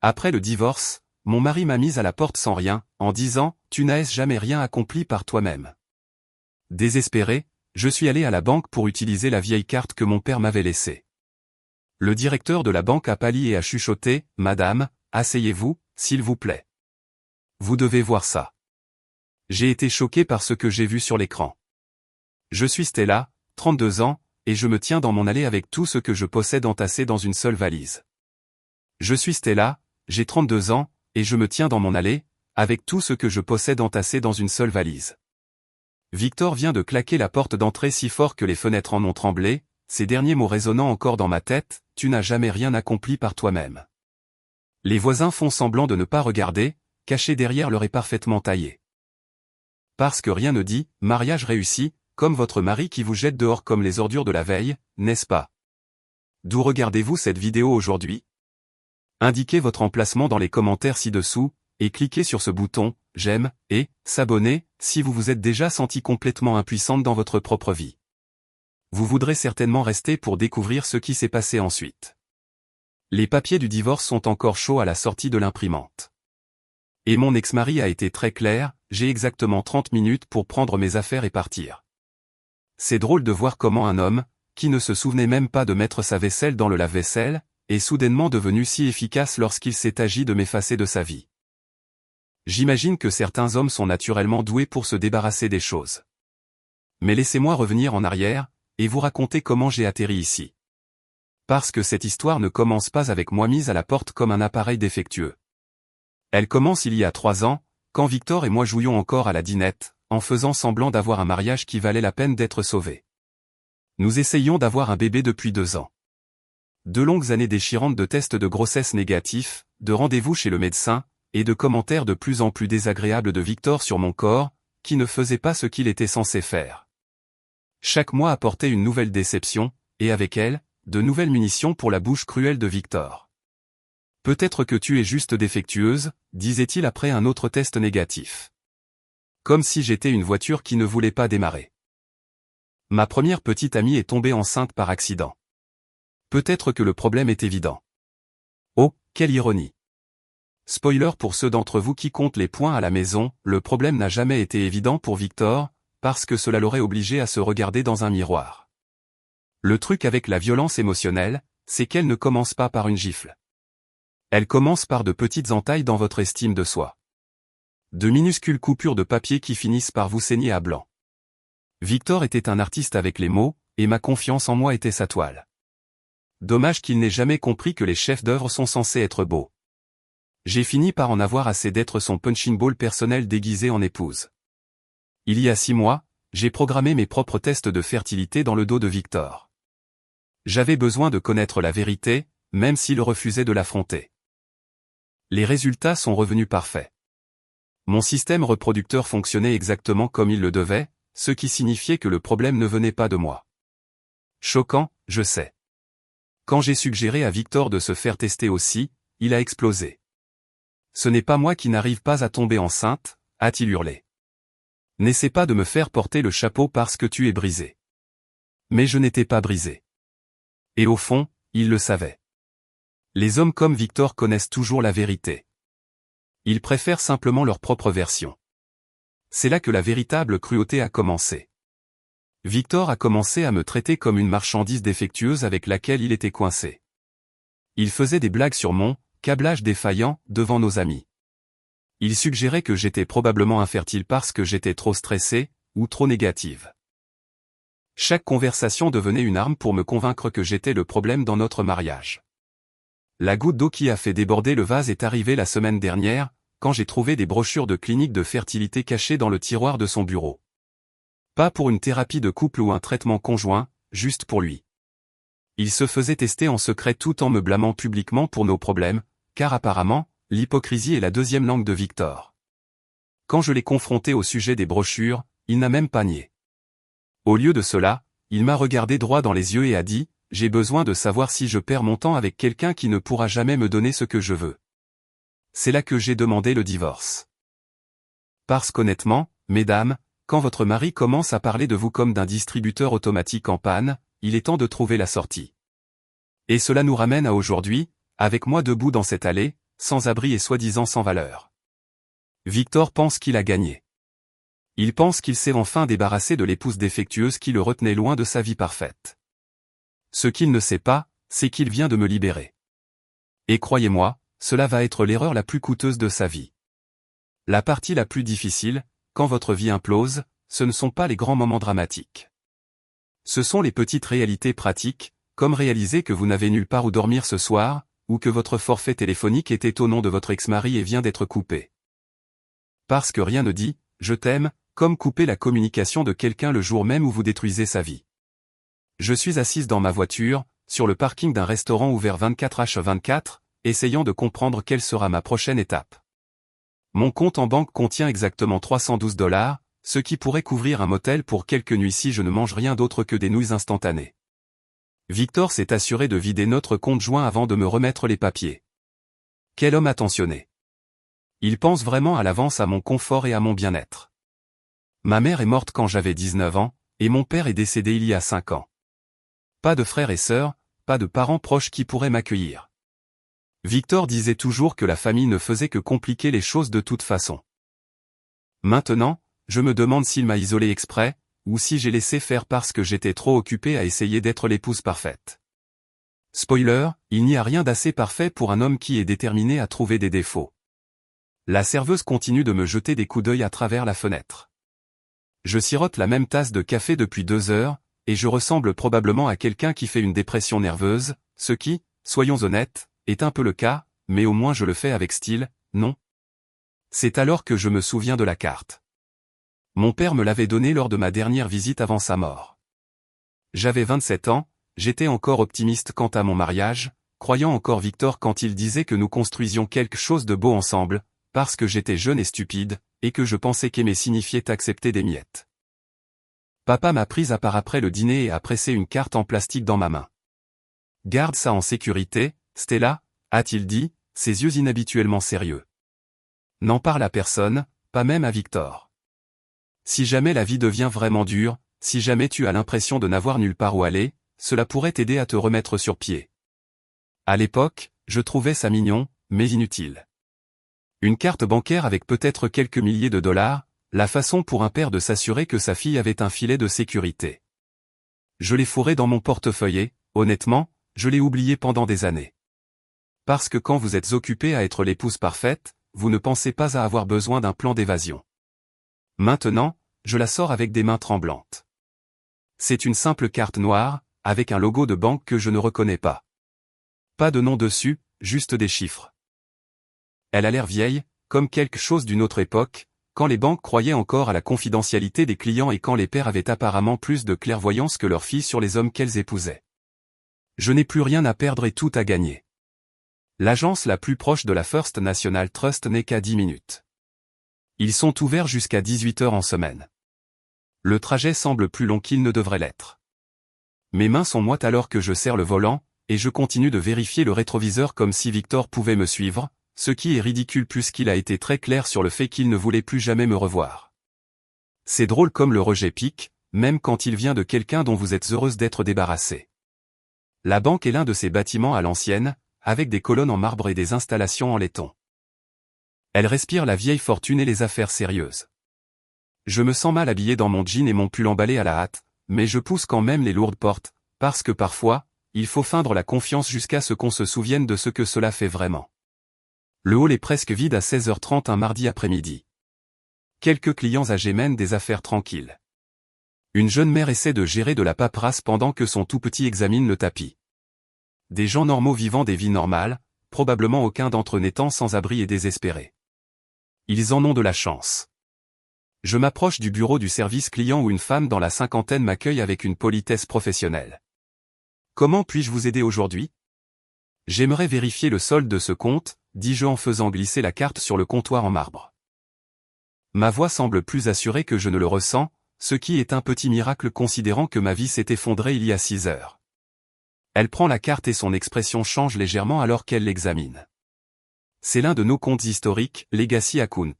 Après le divorce, mon mari m'a mise à la porte sans rien, en disant « Tu n'as jamais rien accompli par toi-même ». Désespéré, je suis allé à la banque pour utiliser la vieille carte que mon père m'avait laissée. Le directeur de la banque a pâli et a chuchoté « Madame, asseyez-vous, s'il vous plaît. Vous devez voir ça ». J'ai été choqué par ce que j'ai vu sur l'écran. Je suis Stella, 32 ans, et je me tiens dans mon allée avec tout ce que je possède entassé dans une seule valise. Je suis Stella, j'ai 32 ans, et je me tiens dans mon allée, avec tout ce que je possède entassé dans une seule valise. Victor vient de claquer la porte d'entrée si fort que les fenêtres en ont tremblé, ces derniers mots résonnant encore dans ma tête, « Tu n'as jamais rien accompli par toi-même ». Les voisins font semblant de ne pas regarder, cachés derrière leur épée parfaitement taillée. Parce que rien ne dit, mariage réussi, comme votre mari qui vous jette dehors comme les ordures de la veille, n'est-ce pas? D'où regardez-vous cette vidéo aujourd'hui? Indiquez votre emplacement dans les commentaires ci-dessous, et cliquez sur ce bouton « J'aime » et « S'abonner » si vous vous êtes déjà senti complètement impuissante dans votre propre vie. Vous voudrez certainement rester pour découvrir ce qui s'est passé ensuite. Les papiers du divorce sont encore chauds à la sortie de l'imprimante. Et mon ex-mari a été très clair, j'ai exactement 30 minutes pour prendre mes affaires et partir. C'est drôle de voir comment un homme, qui ne se souvenait même pas de mettre sa vaisselle dans le lave-vaisselle, est soudainement devenu si efficace lorsqu'il s'est agi de m'effacer de sa vie. J'imagine que certains hommes sont naturellement doués pour se débarrasser des choses. Mais laissez-moi revenir en arrière, et vous raconter comment j'ai atterri ici. Parce que cette histoire ne commence pas avec moi mise à la porte comme un appareil défectueux. Elle commence il y a 3 ans, quand Victor et moi jouions encore à la dinette, en faisant semblant d'avoir un mariage qui valait la peine d'être sauvé. Nous essayions d'avoir un bébé depuis 2 ans. 2 longues années déchirantes de tests de grossesse négatifs, de rendez-vous chez le médecin, et de commentaires de plus en plus désagréables de Victor sur mon corps, qui ne faisait pas ce qu'il était censé faire. Chaque mois apportait une nouvelle déception, et avec elle, de nouvelles munitions pour la bouche cruelle de Victor. Peut-être que tu es juste défectueuse, disait-il après un autre test négatif. Comme si j'étais une voiture qui ne voulait pas démarrer. Ma première petite amie est tombée enceinte par accident. Peut-être que le problème est évident. Oh, quelle ironie. Spoiler pour ceux d'entre vous qui comptent les points à la maison, le problème n'a jamais été évident pour Victor, parce que cela l'aurait obligé à se regarder dans un miroir. Le truc avec la violence émotionnelle, c'est qu'elle ne commence pas par une gifle. Elle commence par de petites entailles dans votre estime de soi. De minuscules coupures de papier qui finissent par vous saigner à blanc. Victor était un artiste avec les mots, et ma confiance en moi était sa toile. Dommage qu'il n'ait jamais compris que les chefs-d'œuvre sont censés être beaux. J'ai fini par en avoir assez d'être son punching ball personnel déguisé en épouse. Il y a 6 mois, j'ai programmé mes propres tests de fertilité dans le dos de Victor. J'avais besoin de connaître la vérité, même s'il refusait de l'affronter. Les résultats sont revenus parfaits. Mon système reproducteur fonctionnait exactement comme il le devait, ce qui signifiait que le problème ne venait pas de moi. Choquant, je sais. Quand j'ai suggéré à Victor de se faire tester aussi, il a explosé. Ce n'est pas moi qui n'arrive pas à tomber enceinte, a-t-il hurlé. N'essaie pas de me faire porter le chapeau parce que tu es brisé. Mais je n'étais pas brisé. Et au fond, il le savait. Les hommes comme Victor connaissent toujours la vérité. Ils préfèrent simplement leur propre version. C'est là que la véritable cruauté a commencé. Victor a commencé à me traiter comme une marchandise défectueuse avec laquelle il était coincé. Il faisait des blagues sur mon câblage défaillant devant nos amis. Il suggérait que j'étais probablement infertile parce que j'étais trop stressée, ou trop négative. Chaque conversation devenait une arme pour me convaincre que j'étais le problème dans notre mariage. La goutte d'eau qui a fait déborder le vase est arrivée la semaine dernière, quand j'ai trouvé des brochures de cliniques de fertilité cachées dans le tiroir de son bureau. Pas pour une thérapie de couple ou un traitement conjoint, juste pour lui. Il se faisait tester en secret tout en me blâmant publiquement pour nos problèmes, car apparemment, l'hypocrisie est la deuxième langue de Victor. Quand je l'ai confronté au sujet des brochures, il n'a même pas nié. Au lieu de cela, il m'a regardé droit dans les yeux et a dit « J'ai besoin de savoir si je perds mon temps avec quelqu'un qui ne pourra jamais me donner ce que je veux. » C'est là que j'ai demandé le divorce. Parce qu'honnêtement, mesdames, quand votre mari commence à parler de vous comme d'un distributeur automatique en panne, il est temps de trouver la sortie. Et cela nous ramène à aujourd'hui, avec moi debout dans cette allée, sans abri et soi-disant sans valeur. Victor pense qu'il a gagné. Il pense qu'il s'est enfin débarrassé de l'épouse défectueuse qui le retenait loin de sa vie parfaite. Ce qu'il ne sait pas, c'est qu'il vient de me libérer. Et croyez-moi, cela va être l'erreur la plus coûteuse de sa vie. La partie la plus difficile, quand votre vie implose, ce ne sont pas les grands moments dramatiques. Ce sont les petites réalités pratiques, comme réaliser que vous n'avez nulle part où dormir ce soir, ou que votre forfait téléphonique était au nom de votre ex-mari et vient d'être coupé. Parce que rien ne dit « je t'aime », comme couper la communication de quelqu'un le jour même où vous détruisez sa vie. Je suis assise dans ma voiture, sur le parking d'un restaurant ouvert 24h24, essayant de comprendre quelle sera ma prochaine étape. Mon compte en banque contient exactement $312, ce qui pourrait couvrir un motel pour quelques nuits si je ne mange rien d'autre que des nouilles instantanées. Victor s'est assuré de vider notre compte joint avant de me remettre les papiers. Quel homme attentionné. Il pense vraiment à l'avance à mon confort et à mon bien-être. Ma mère est morte quand j'avais 19 ans, et mon père est décédé il y a 5 ans. Pas de frères et sœurs, pas de parents proches qui pourraient m'accueillir. Victor disait toujours que la famille ne faisait que compliquer les choses de toute façon. Maintenant, je me demande s'il m'a isolé exprès, ou si j'ai laissé faire parce que j'étais trop occupé à essayer d'être l'épouse parfaite. Spoiler, il n'y a rien d'assez parfait pour un homme qui est déterminé à trouver des défauts. La serveuse continue de me jeter des coups d'œil à travers la fenêtre. Je sirote la même tasse de café depuis 2 heures, et je ressemble probablement à quelqu'un qui fait une dépression nerveuse, ce qui, soyons honnêtes, est un peu le cas, mais au moins je le fais avec style, non? C'est alors que je me souviens de la carte. Mon père me l'avait donnée lors de ma dernière visite avant sa mort. J'avais 27 ans, j'étais encore optimiste quant à mon mariage, croyant encore Victor quand il disait que nous construisions quelque chose de beau ensemble, parce que j'étais jeune et stupide, et que je pensais qu'aimer signifiait accepter des miettes. Papa m'a prise à part après le dîner et a pressé une carte en plastique dans ma main. Garde ça en sécurité, Stella, a-t-il dit, ses yeux inhabituellement sérieux. N'en parle à personne, pas même à Victor. Si jamais la vie devient vraiment dure, si jamais tu as l'impression de n'avoir nulle part où aller, cela pourrait t'aider à te remettre sur pied. À l'époque, je trouvais ça mignon, mais inutile. Une carte bancaire avec peut-être quelques milliers de dollars, la façon pour un père de s'assurer que sa fille avait un filet de sécurité. Je l'ai fourré dans mon portefeuille et, honnêtement, je l'ai oublié pendant des années. Parce que quand vous êtes occupé à être l'épouse parfaite, vous ne pensez pas à avoir besoin d'un plan d'évasion. Maintenant, je la sors avec des mains tremblantes. C'est une simple carte noire, avec un logo de banque que je ne reconnais pas. Pas de nom dessus, juste des chiffres. Elle a l'air vieille, comme quelque chose d'une autre époque, quand les banques croyaient encore à la confidentialité des clients et quand les pères avaient apparemment plus de clairvoyance que leurs filles sur les hommes qu'elles épousaient. Je n'ai plus rien à perdre et tout à gagner. L'agence la plus proche de la First National Trust n'est qu'à 10 minutes. Ils sont ouverts jusqu'à 18 heures en semaine. Le trajet semble plus long qu'il ne devrait l'être. Mes mains sont moites alors que je serre le volant, et je continue de vérifier le rétroviseur comme si Victor pouvait me suivre, ce qui est ridicule puisqu'il a été très clair sur le fait qu'il ne voulait plus jamais me revoir. C'est drôle comme le rejet pique, même quand il vient de quelqu'un dont vous êtes heureuse d'être débarrassé. La banque est l'un de ces bâtiments à l'ancienne, avec des colonnes en marbre et des installations en laiton. Elle respire la vieille fortune et les affaires sérieuses. Je me sens mal habillé dans mon jean et mon pull emballé à la hâte, mais je pousse quand même les lourdes portes, parce que parfois, il faut feindre la confiance jusqu'à ce qu'on se souvienne de ce que cela fait vraiment. Le hall est presque vide à 16h30 un mardi après-midi. Quelques clients âgés mènent des affaires tranquilles. Une jeune mère essaie de gérer de la paperasse pendant que son tout petit examine le tapis. Des gens normaux vivant des vies normales, probablement aucun d'entre eux n'étant sans abri et désespéré. Ils en ont de la chance. Je m'approche du bureau du service client où une femme dans la cinquantaine m'accueille avec une politesse professionnelle. Comment puis-je vous aider aujourd'hui? J'aimerais vérifier le solde de ce compte, dis-je en faisant glisser la carte sur le comptoir en marbre. Ma voix semble plus assurée que je ne le ressens, ce qui est un petit miracle considérant que ma vie s'est effondrée il y a 6 heures. Elle prend la carte et son expression change légèrement alors qu'elle l'examine. C'est l'un de nos comptes historiques, Legacy Account.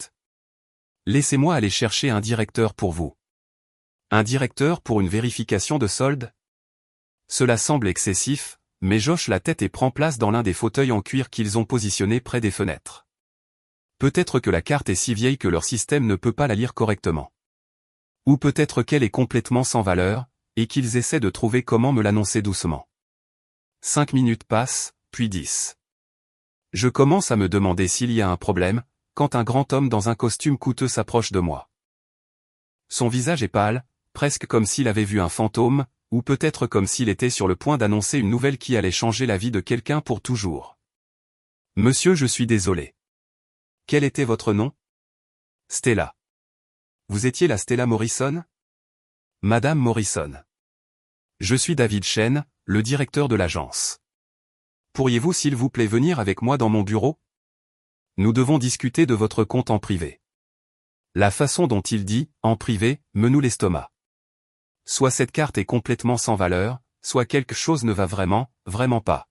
Laissez-moi aller chercher un directeur pour vous. Un directeur pour une vérification de solde? Cela semble excessif, mais Josh la tête et prend place dans l'un des fauteuils en cuir qu'ils ont positionnés près des fenêtres. Peut-être que la carte est si vieille que leur système ne peut pas la lire correctement. Ou peut-être qu'elle est complètement sans valeur, et qu'ils essaient de trouver comment me l'annoncer doucement. 5 minutes passent, puis 10. Je commence à me demander s'il y a un problème, quand un grand homme dans un costume coûteux s'approche de moi. Son visage est pâle, presque comme s'il avait vu un fantôme, ou peut-être comme s'il était sur le point d'annoncer une nouvelle qui allait changer la vie de quelqu'un pour toujours. Monsieur, je suis désolé. Quel était votre nom? Stella. Vous étiez la Stella Morrison? Madame Morrison. Je suis David Chen, le directeur de l'agence. Pourriez-vous s'il vous plaît venir avec moi dans mon bureau? Nous devons discuter de votre compte en privé. La façon dont il dit « en privé » me noue l'estomac. Soit cette carte est complètement sans valeur, soit quelque chose ne va vraiment, vraiment pas.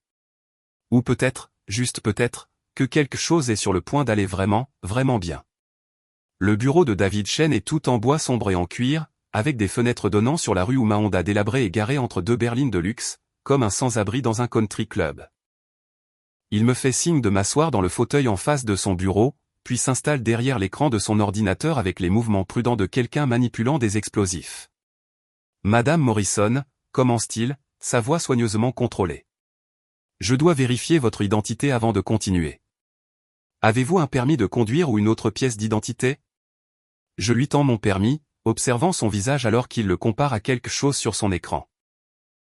Ou peut-être, juste peut-être, que quelque chose est sur le point d'aller vraiment, vraiment bien. Le bureau de David Chen est tout en bois sombre et en cuir, avec des fenêtres donnant sur la rue où ma Honda délabrée est garée entre deux berlines de luxe, comme un sans-abri dans un country club. Il me fait signe de m'asseoir dans le fauteuil en face de son bureau, puis s'installe derrière l'écran de son ordinateur avec les mouvements prudents de quelqu'un manipulant des explosifs. Madame Morrison, commence-t-il, sa voix soigneusement contrôlée. Je dois vérifier votre identité avant de continuer. Avez-vous un permis de conduire ou une autre pièce d'identité? Je lui tends mon permis, observant son visage alors qu'il le compare à quelque chose sur son écran.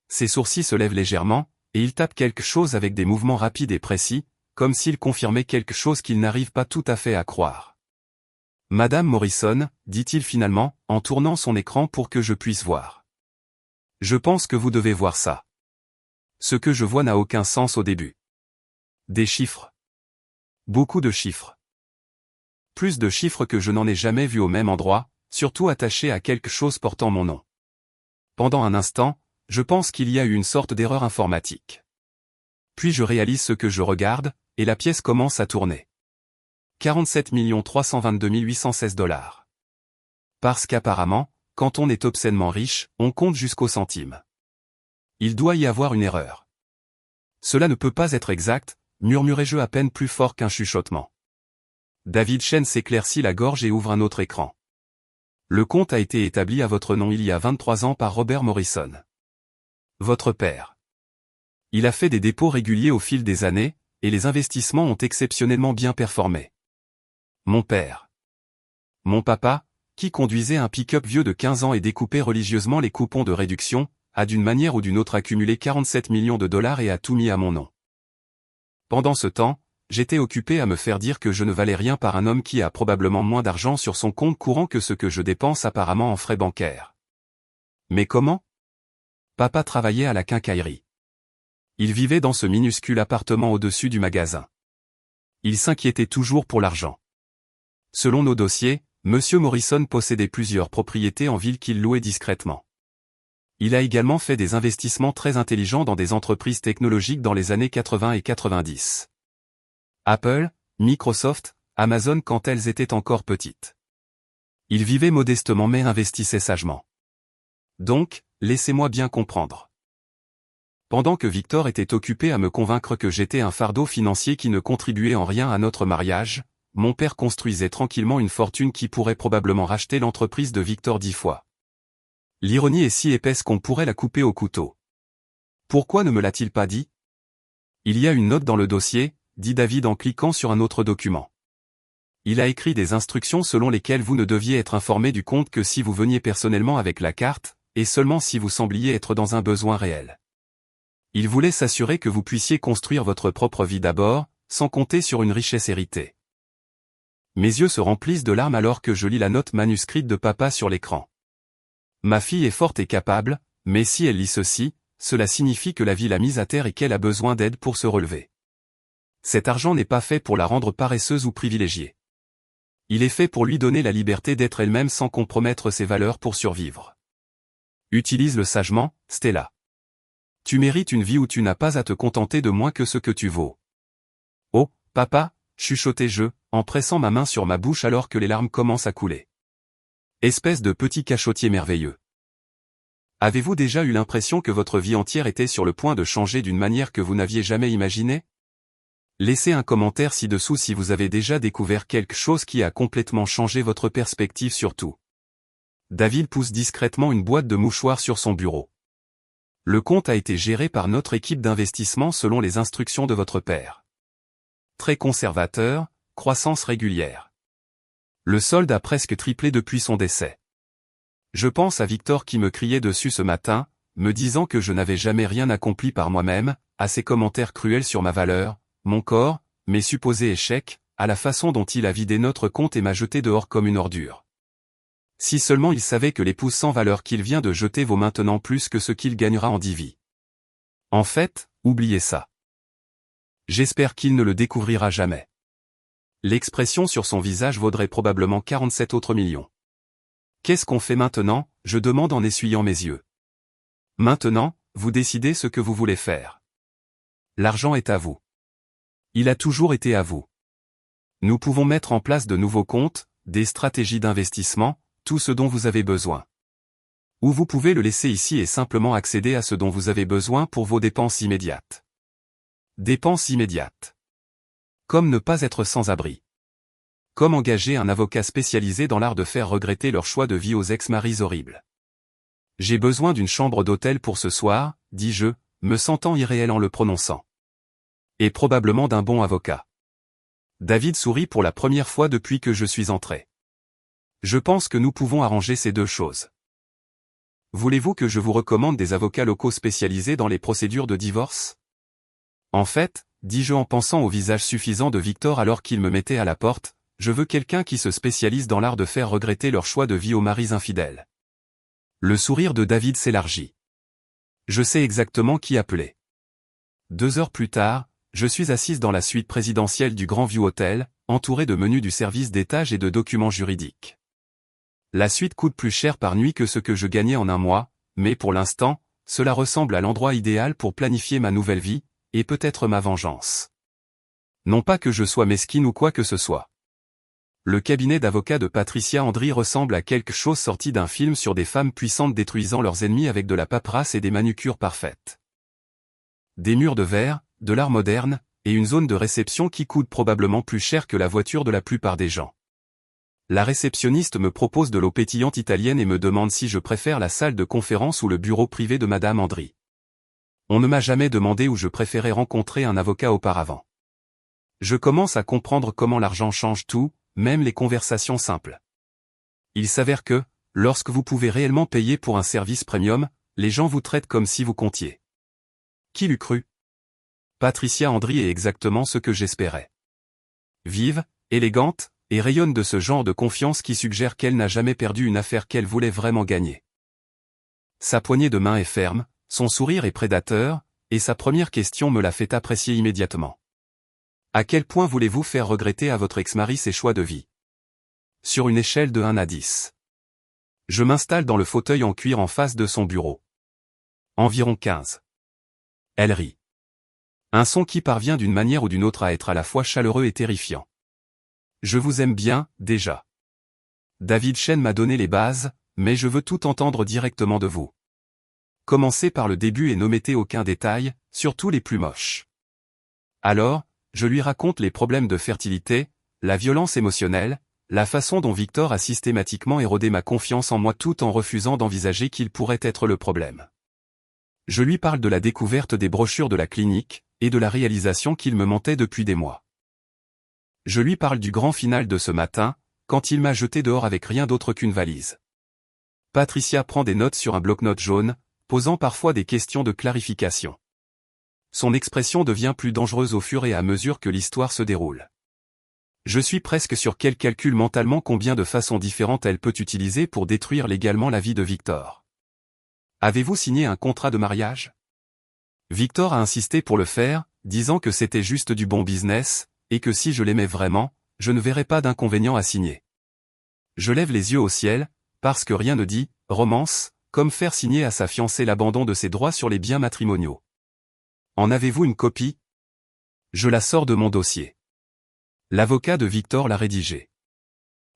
Ses sourcils se lèvent légèrement, et il tape quelque chose avec des mouvements rapides et précis, comme s'il confirmait quelque chose qu'il n'arrive pas tout à fait à croire. Madame Morrison, dit-il finalement, en tournant son écran pour que je puisse voir. Je pense que vous devez voir ça. Ce que je vois n'a aucun sens au début. Des chiffres. Beaucoup de chiffres. Plus de chiffres que je n'en ai jamais vus au même endroit, surtout attachés à quelque chose portant mon nom. Pendant un instant, je pense qu'il y a eu une sorte d'erreur informatique. Puis je réalise ce que je regarde, et la pièce commence à tourner. 47 322 816 $. Parce qu'apparemment, quand on est obscènement riche, on compte jusqu'au centime. Il doit y avoir une erreur. Cela ne peut pas être exact, murmurai-je à peine plus fort qu'un chuchotement. David Chen s'éclaircit la gorge et ouvre un autre écran. Le compte a été établi à votre nom il y a 23 ans par Robert Morrison. Votre père. Il a fait des dépôts réguliers au fil des années, et les investissements ont exceptionnellement bien performé. Mon père. Mon papa, qui conduisait un pick-up vieux de 15 ans et découpait religieusement les coupons de réduction, a d'une manière ou d'une autre accumulé 47 millions de dollars et a tout mis à mon nom. Pendant ce temps, j'étais occupé à me faire dire que je ne valais rien par un homme qui a probablement moins d'argent sur son compte courant que ce que je dépense apparemment en frais bancaires. Mais comment? Papa travaillait à la quincaillerie. Il vivait dans ce minuscule appartement au-dessus du magasin. Il s'inquiétait toujours pour l'argent. Selon nos dossiers, Monsieur Morrison possédait plusieurs propriétés en ville qu'il louait discrètement. Il a également fait des investissements très intelligents dans des entreprises technologiques dans les années 80 et 90. Apple, Microsoft, Amazon quand elles étaient encore petites. Il vivait modestement mais investissait sagement. Donc, laissez-moi bien comprendre. Pendant que Victor était occupé à me convaincre que j'étais un fardeau financier qui ne contribuait en rien à notre mariage, mon père construisait tranquillement une fortune qui pourrait probablement racheter l'entreprise de Victor 10 fois. L'ironie est si épaisse qu'on pourrait la couper au couteau. Pourquoi ne me l'a-t-il pas dit? Il y a une note dans le dossier, dit David en cliquant sur un autre document. Il a écrit des instructions selon lesquelles vous ne deviez être informé du compte que si vous veniez personnellement avec la carte, et seulement si vous sembliez être dans un besoin réel. Il voulait s'assurer que vous puissiez construire votre propre vie d'abord, sans compter sur une richesse héritée. Mes yeux se remplissent de larmes alors que je lis la note manuscrite de papa sur l'écran. Ma fille est forte et capable, mais si elle lit ceci, cela signifie que la vie l'a mise à terre et qu'elle a besoin d'aide pour se relever. Cet argent n'est pas fait pour la rendre paresseuse ou privilégiée. Il est fait pour lui donner la liberté d'être elle-même sans compromettre ses valeurs pour survivre. Utilise-le sagement, Stella. Tu mérites une vie où tu n'as pas à te contenter de moins que ce que tu vaux. Oh, papa, chuchotai-je, en pressant ma main sur ma bouche alors que les larmes commencent à couler. Espèce de petit cachotier merveilleux. Avez-vous déjà eu l'impression que votre vie entière était sur le point de changer d'une manière que vous n'aviez jamais imaginée? Laissez un commentaire ci-dessous si vous avez déjà découvert quelque chose qui a complètement changé votre perspective sur tout. David pousse discrètement une boîte de mouchoirs sur son bureau. Le compte a été géré par notre équipe d'investissement selon les instructions de votre père. Très conservateur, croissance régulière. Le solde a presque triplé depuis son décès. Je pense à Victor qui me criait dessus ce matin, me disant que je n'avais jamais rien accompli par moi-même, à ses commentaires cruels sur ma valeur, mon corps, mes supposés échecs, à la façon dont il a vidé notre compte et m'a jeté dehors comme une ordure. Si seulement il savait que l'épouse sans valeur qu'il vient de jeter vaut maintenant plus que ce qu'il gagnera en 10 vies. En fait, oubliez ça. J'espère qu'il ne le découvrira jamais. L'expression sur son visage vaudrait probablement 47 autres millions. Qu'est-ce qu'on fait maintenant, je demande en essuyant mes yeux. Maintenant, vous décidez ce que vous voulez faire. L'argent est à vous. Il a toujours été à vous. Nous pouvons mettre en place de nouveaux comptes, des stratégies d'investissement, tout ce dont vous avez besoin. Ou vous pouvez le laisser ici et simplement accéder à ce dont vous avez besoin pour vos dépenses immédiates. Dépenses immédiates. Comme ne pas être sans abri. Comme engager un avocat spécialisé dans l'art de faire regretter leur choix de vie aux ex-maris horribles. J'ai besoin d'une chambre d'hôtel pour ce soir, dis-je, me sentant irréel en le prononçant. Et probablement d'un bon avocat. David sourit pour la première fois depuis que je suis entré. Je pense que nous pouvons arranger ces deux choses. Voulez-vous que je vous recommande des avocats locaux spécialisés dans les procédures de divorce? En fait, dis-je en pensant au visage suffisant de Victor alors qu'il me mettait à la porte, je veux quelqu'un qui se spécialise dans l'art de faire regretter leur choix de vie aux maris infidèles. Le sourire de David s'élargit. Je sais exactement qui appeler. 2 heures plus tard, je suis assise dans la suite présidentielle du Grand View Hotel, entourée de menus du service d'étage et de documents juridiques. La suite coûte plus cher par nuit que ce que je gagnais en un mois, mais pour l'instant, cela ressemble à l'endroit idéal pour planifier ma nouvelle vie, et peut-être ma vengeance. Non pas que je sois mesquine ou quoi que ce soit. Le cabinet d'avocats de Patricia Andry ressemble à quelque chose sorti d'un film sur des femmes puissantes détruisant leurs ennemis avec de la paperasse et des manucures parfaites. Des murs de verre, de l'art moderne, et une zone de réception qui coûte probablement plus cher que la voiture de la plupart des gens. La réceptionniste me propose de l'eau pétillante italienne et me demande si je préfère la salle de conférence ou le bureau privé de Madame Andry. On ne m'a jamais demandé où je préférais rencontrer un avocat auparavant. Je commence à comprendre comment l'argent change tout, même les conversations simples. Il s'avère que, lorsque vous pouvez réellement payer pour un service premium, les gens vous traitent comme si vous comptiez. Qui l'eût cru? Patricia Andry est exactement ce que j'espérais. Vive, élégante, et rayonne de ce genre de confiance qui suggère qu'elle n'a jamais perdu une affaire qu'elle voulait vraiment gagner. Sa poignée de main est ferme, son sourire est prédateur, et sa première question me l'a fait apprécier immédiatement. À quel point voulez-vous faire regretter à votre ex-mari ses choix de vie? Sur une échelle de 1 à 10. Je m'installe dans le fauteuil en cuir en face de son bureau. Environ 15. Elle rit. Un son qui parvient d'une manière ou d'une autre à être à la fois chaleureux et terrifiant. Je vous aime bien, déjà. David Chen m'a donné les bases, mais je veux tout entendre directement de vous. Commencez par le début et n'omettez aucun détail, surtout les plus moches. Alors, je lui raconte les problèmes de fertilité, la violence émotionnelle, la façon dont Victor a systématiquement érodé ma confiance en moi tout en refusant d'envisager qu'il pourrait être le problème. Je lui parle de la découverte des brochures de la clinique, et de la réalisation qu'il me mentait depuis des mois. Je lui parle du grand final de ce matin, quand il m'a jeté dehors avec rien d'autre qu'une valise. Patricia prend des notes sur un bloc-notes jaune, posant parfois des questions de clarification. Son expression devient plus dangereuse au fur et à mesure que l'histoire se déroule. Je suis presque sûr qu'elle calcule mentalement combien de façons différentes elle peut utiliser pour détruire légalement la vie de Victor. Avez-vous signé un contrat de mariage? Victor a insisté pour le faire, disant que c'était juste du bon business, et que si je l'aimais vraiment, je ne verrais pas d'inconvénient à signer. Je lève les yeux au ciel, parce que rien ne dit, romance, comme faire signer à sa fiancée l'abandon de ses droits sur les biens matrimoniaux. En avez-vous une copie? Je la sors de mon dossier. L'avocat de Victor l'a rédigé.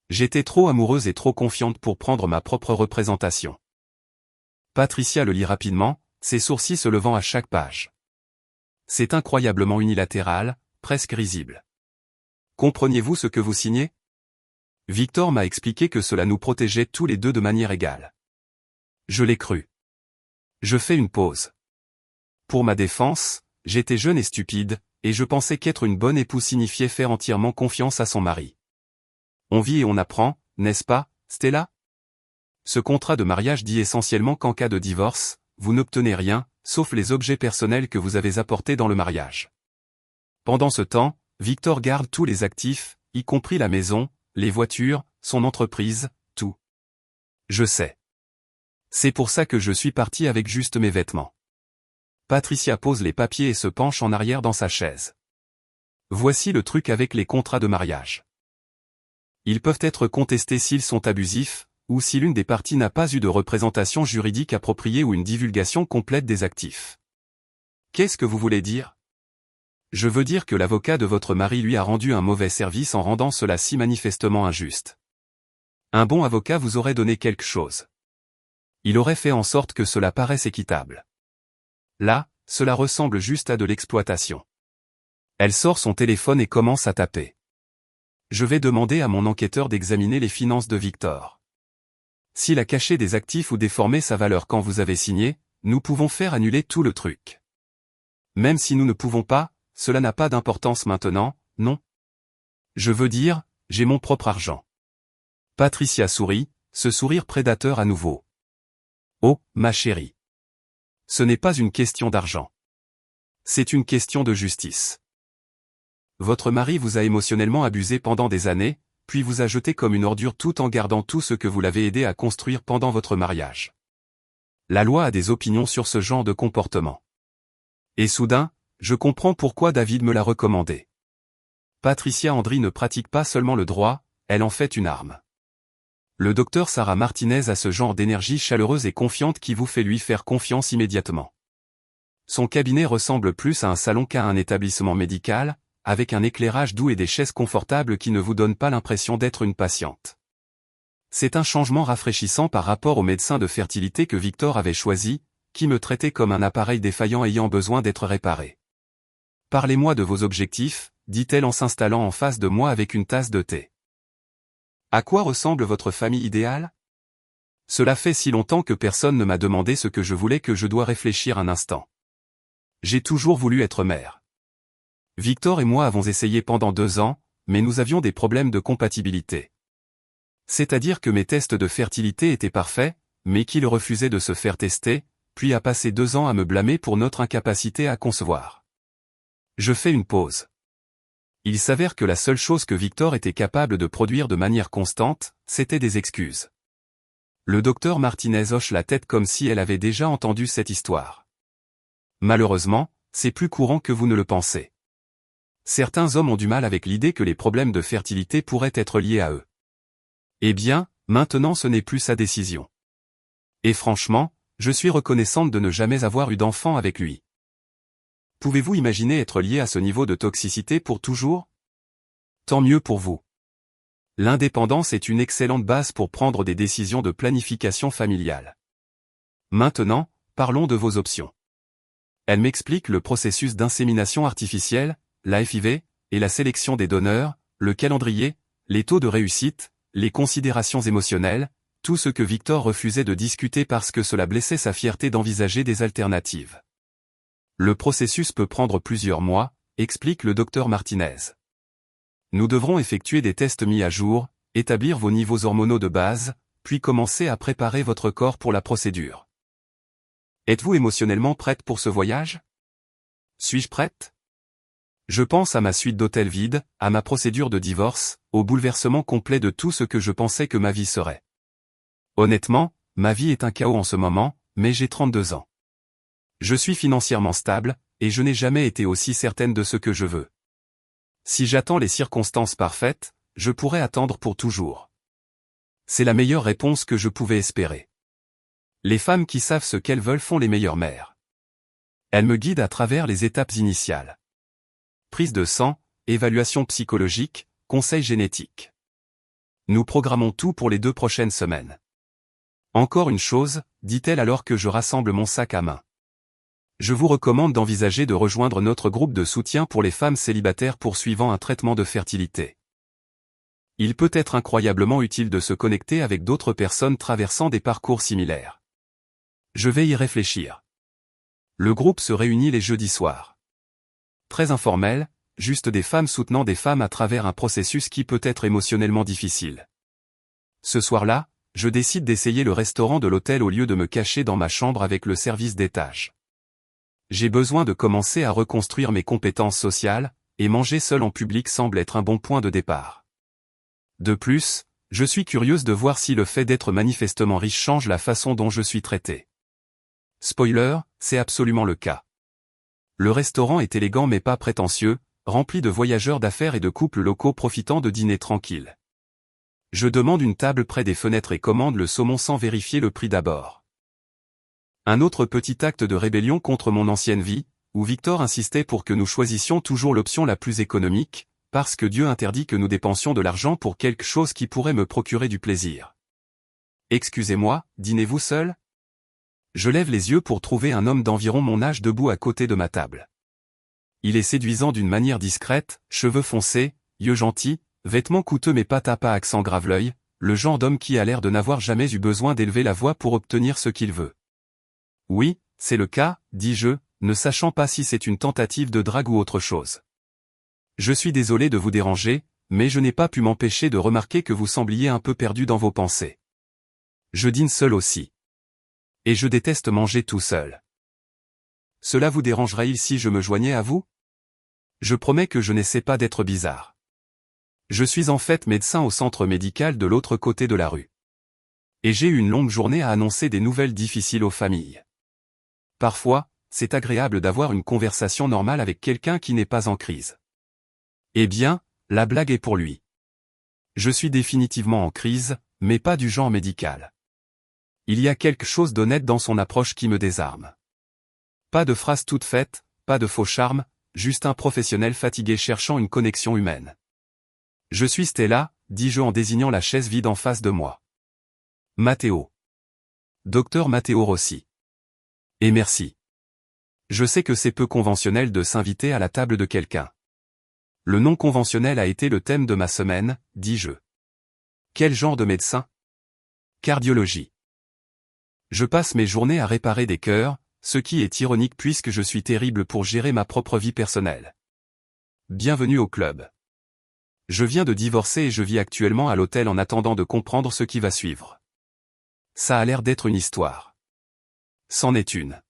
J'étais trop amoureuse et trop confiante pour prendre ma propre représentation. Patricia le lit rapidement, ses sourcils se levant à chaque page. C'est incroyablement unilatéral, presque risible. Compreniez-vous ce que vous signez? Victor m'a expliqué que cela nous protégeait tous les deux de manière égale. Je l'ai cru. Je fais une pause. Pour ma défense, j'étais jeune et stupide, et je pensais qu'être une bonne épouse signifiait faire entièrement confiance à son mari. On vit et on apprend, n'est-ce pas, Stella? Ce contrat de mariage dit essentiellement qu'en cas de divorce, vous n'obtenez rien, sauf les objets personnels que vous avez apportés dans le mariage. Pendant ce temps, Victor garde tous les actifs, y compris la maison, les voitures, son entreprise, tout. Je sais. C'est pour ça que je suis parti avec juste mes vêtements. Patricia pose les papiers et se penche en arrière dans sa chaise. Voici le truc avec les contrats de mariage. Ils peuvent être contestés s'ils sont abusifs, ou si l'une des parties n'a pas eu de représentation juridique appropriée ou une divulgation complète des actifs. Qu'est-ce que vous voulez dire? Je veux dire que l'avocat de votre mari lui a rendu un mauvais service en rendant cela si manifestement injuste. Un bon avocat vous aurait donné quelque chose. Il aurait fait en sorte que cela paraisse équitable. Là, cela ressemble juste à de l'exploitation. Elle sort son téléphone et commence à taper. Je vais demander à mon enquêteur d'examiner les finances de Victor. S'il a caché des actifs ou déformé sa valeur quand vous avez signé, nous pouvons faire annuler tout le truc. Même si nous ne pouvons pas, cela n'a pas d'importance maintenant, non? Je veux dire, j'ai mon propre argent. Patricia sourit, ce sourire prédateur à nouveau. Oh, ma chérie. Ce n'est pas une question d'argent. C'est une question de justice. Votre mari vous a émotionnellement abusé pendant des années, puis vous a jeté comme une ordure tout en gardant tout ce que vous l'avez aidé à construire pendant votre mariage. La loi a des opinions sur ce genre de comportement. Et soudain, je comprends pourquoi David me l'a recommandé. Patricia Andry ne pratique pas seulement le droit, elle en fait une arme. Le docteur Sarah Martinez a ce genre d'énergie chaleureuse et confiante qui vous fait lui faire confiance immédiatement. Son cabinet ressemble plus à un salon qu'à un établissement médical, avec un éclairage doux et des chaises confortables qui ne vous donnent pas l'impression d'être une patiente. C'est un changement rafraîchissant par rapport au médecin de fertilité que Victor avait choisi, qui me traitait comme un appareil défaillant ayant besoin d'être réparé. Parlez-moi de vos objectifs, dit-elle en s'installant en face de moi avec une tasse de thé. À quoi ressemble votre famille idéale? Cela fait si longtemps que personne ne m'a demandé ce que je voulais que je dois réfléchir un instant. J'ai toujours voulu être mère. Victor et moi avons essayé pendant 2 ans, mais nous avions des problèmes de compatibilité. C'est-à-dire que mes tests de fertilité étaient parfaits, mais qu'il refusait de se faire tester, puis a passé 2 ans à me blâmer pour notre incapacité à concevoir. Je fais une pause. Il s'avère que la seule chose que Victor était capable de produire de manière constante, c'était des excuses. Le docteur Martinez hoche la tête comme si elle avait déjà entendu cette histoire. Malheureusement, c'est plus courant que vous ne le pensez. Certains hommes ont du mal avec l'idée que les problèmes de fertilité pourraient être liés à eux. Eh bien, maintenant ce n'est plus sa décision. Et franchement, je suis reconnaissante de ne jamais avoir eu d'enfant avec lui. Pouvez-vous imaginer être lié à ce niveau de toxicité pour toujours? Tant mieux pour vous. L'indépendance est une excellente base pour prendre des décisions de planification familiale. Maintenant, parlons de vos options. Elle m'explique le processus d'insémination artificielle, la FIV, et la sélection des donneurs, le calendrier, les taux de réussite, les considérations émotionnelles, tout ce que Victor refusait de discuter parce que cela blessait sa fierté d'envisager des alternatives. Le processus peut prendre plusieurs mois, explique le docteur Martinez. Nous devrons effectuer des tests mis à jour, établir vos niveaux hormonaux de base, puis commencer à préparer votre corps pour la procédure. Êtes-vous émotionnellement prête pour ce voyage? Suis-je prête? Je pense à ma suite d'hôtel vide, à ma procédure de divorce, au bouleversement complet de tout ce que je pensais que ma vie serait. Honnêtement, ma vie est un chaos en ce moment, mais j'ai 32 ans. Je suis financièrement stable, et je n'ai jamais été aussi certaine de ce que je veux. Si j'attends les circonstances parfaites, je pourrais attendre pour toujours. C'est la meilleure réponse que je pouvais espérer. Les femmes qui savent ce qu'elles veulent font les meilleures mères. Elles me guident à travers les étapes initiales. Prise de sang, évaluation psychologique, conseil génétique. Nous programmons tout pour les 2 prochaines semaines. Encore une chose, dit-elle alors que je rassemble mon sac à main. Je vous recommande d'envisager de rejoindre notre groupe de soutien pour les femmes célibataires poursuivant un traitement de fertilité. Il peut être incroyablement utile de se connecter avec d'autres personnes traversant des parcours similaires. Je vais y réfléchir. Le groupe se réunit les jeudis soirs. Très informel, juste des femmes soutenant des femmes à travers un processus qui peut être émotionnellement difficile. Ce soir-là, je décide d'essayer le restaurant de l'hôtel au lieu de me cacher dans ma chambre avec le service d'étage. J'ai besoin de commencer à reconstruire mes compétences sociales, et manger seul en public semble être un bon point de départ. De plus, je suis curieuse de voir si le fait d'être manifestement riche change la façon dont je suis traité. Spoiler, c'est absolument le cas. Le restaurant est élégant mais pas prétentieux, rempli de voyageurs d'affaires et de couples locaux profitant de dîners tranquilles. Je demande une table près des fenêtres et commande le saumon sans vérifier le prix d'abord. Un autre petit acte de rébellion contre mon ancienne vie, où Victor insistait pour que nous choisissions toujours l'option la plus économique, parce que Dieu interdit que nous dépensions de l'argent pour quelque chose qui pourrait me procurer du plaisir. Excusez-moi, dînez-vous seul ? Je lève les yeux pour trouver un homme d'environ mon âge debout à côté de ma table. Il est séduisant d'une manière discrète, cheveux foncés, yeux gentils, vêtements coûteux mais pas tape à accent grave-l'œil, le genre d'homme qui a l'air de n'avoir jamais eu besoin d'élever la voix pour obtenir ce qu'il veut. Oui, c'est le cas, dis-je, ne sachant pas si c'est une tentative de drague ou autre chose. Je suis désolé de vous déranger, mais je n'ai pas pu m'empêcher de remarquer que vous sembliez un peu perdu dans vos pensées. Je dîne seul aussi. Et je déteste manger tout seul. Cela vous dérangerait-il si je me joignais à vous ? Je promets que je n'essaie pas d'être bizarre. Je suis en fait médecin au centre médical de l'autre côté de la rue. Et j'ai eu une longue journée à annoncer des nouvelles difficiles aux familles. Parfois, c'est agréable d'avoir une conversation normale avec quelqu'un qui n'est pas en crise. Eh bien, la blague est pour lui. Je suis définitivement en crise, mais pas du genre médical. Il y a quelque chose d'honnête dans son approche qui me désarme. Pas de phrases toutes faites, pas de faux charme, juste un professionnel fatigué cherchant une connexion humaine. Je suis Stella, dis-je en désignant la chaise vide en face de moi. Matteo. Docteur Matteo Rossi. Et merci. Je sais que c'est peu conventionnel de s'inviter à la table de quelqu'un. Le non conventionnel a été le thème de ma semaine, dis-je. Quel genre de médecin ? Cardiologie. Je passe mes journées à réparer des cœurs, ce qui est ironique puisque je suis terrible pour gérer ma propre vie personnelle. Bienvenue au club. Je viens de divorcer et je vis actuellement à l'hôtel en attendant de comprendre ce qui va suivre. Ça a l'air d'être une histoire. C'en est une.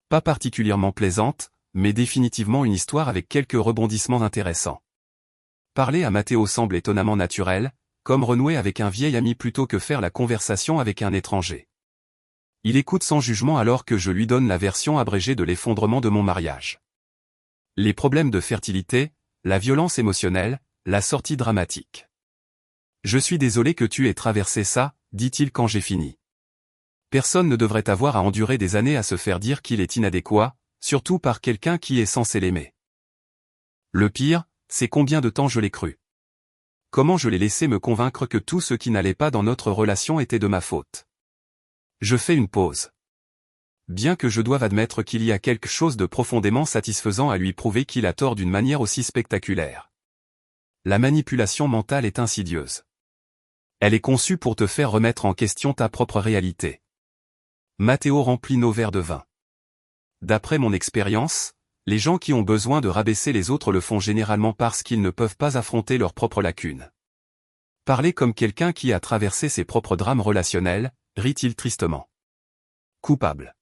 Pas particulièrement plaisante, mais définitivement une histoire avec quelques rebondissements intéressants. Parler à Matteo semble étonnamment naturel, comme renouer avec un vieil ami plutôt que faire la conversation avec un étranger. Il écoute sans jugement alors que je lui donne la version abrégée de l'effondrement de mon mariage. Les problèmes de fertilité, la violence émotionnelle, la sortie dramatique. Je suis désolé que tu aies traversé ça, dit-il quand j'ai fini. Personne ne devrait avoir à endurer des années à se faire dire qu'il est inadéquat, surtout par quelqu'un qui est censé l'aimer. Le pire, c'est combien de temps je l'ai cru. Comment je l'ai laissé me convaincre que tout ce qui n'allait pas dans notre relation était de ma faute. Je fais une pause. Bien que je doive admettre qu'il y a quelque chose de profondément satisfaisant à lui prouver qu'il a tort d'une manière aussi spectaculaire. La manipulation mentale est insidieuse. Elle est conçue pour te faire remettre en question ta propre réalité. Matteo remplit nos verres de vin. D'après mon expérience, les gens qui ont besoin de rabaisser les autres le font généralement parce qu'ils ne peuvent pas affronter leurs propres lacunes. Parler comme quelqu'un qui a traversé ses propres drames relationnels, rit-il tristement. Coupable.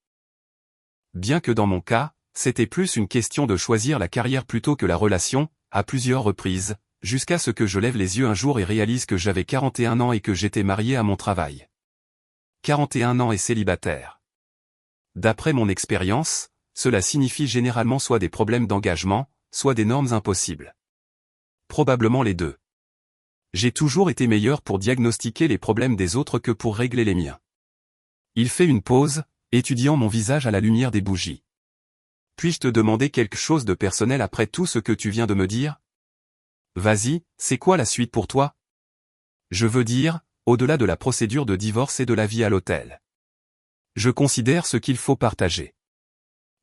Bien que dans mon cas, c'était plus une question de choisir la carrière plutôt que la relation, à plusieurs reprises, jusqu'à ce que je lève les yeux un jour et réalise que j'avais 41 ans et que j'étais marié à mon travail. 41 ans et célibataire. D'après mon expérience, cela signifie généralement soit des problèmes d'engagement, soit des normes impossibles. Probablement les deux. J'ai toujours été meilleur pour diagnostiquer les problèmes des autres que pour régler les miens. Il fait une pause, étudiant mon visage à la lumière des bougies. Puis-je te demander quelque chose de personnel après tout ce que tu viens de me dire ? Vas-y, c'est quoi la suite pour toi ? Je veux dire, au-delà de la procédure de divorce et de la vie à l'hôtel. Je considère ce qu'il faut partager.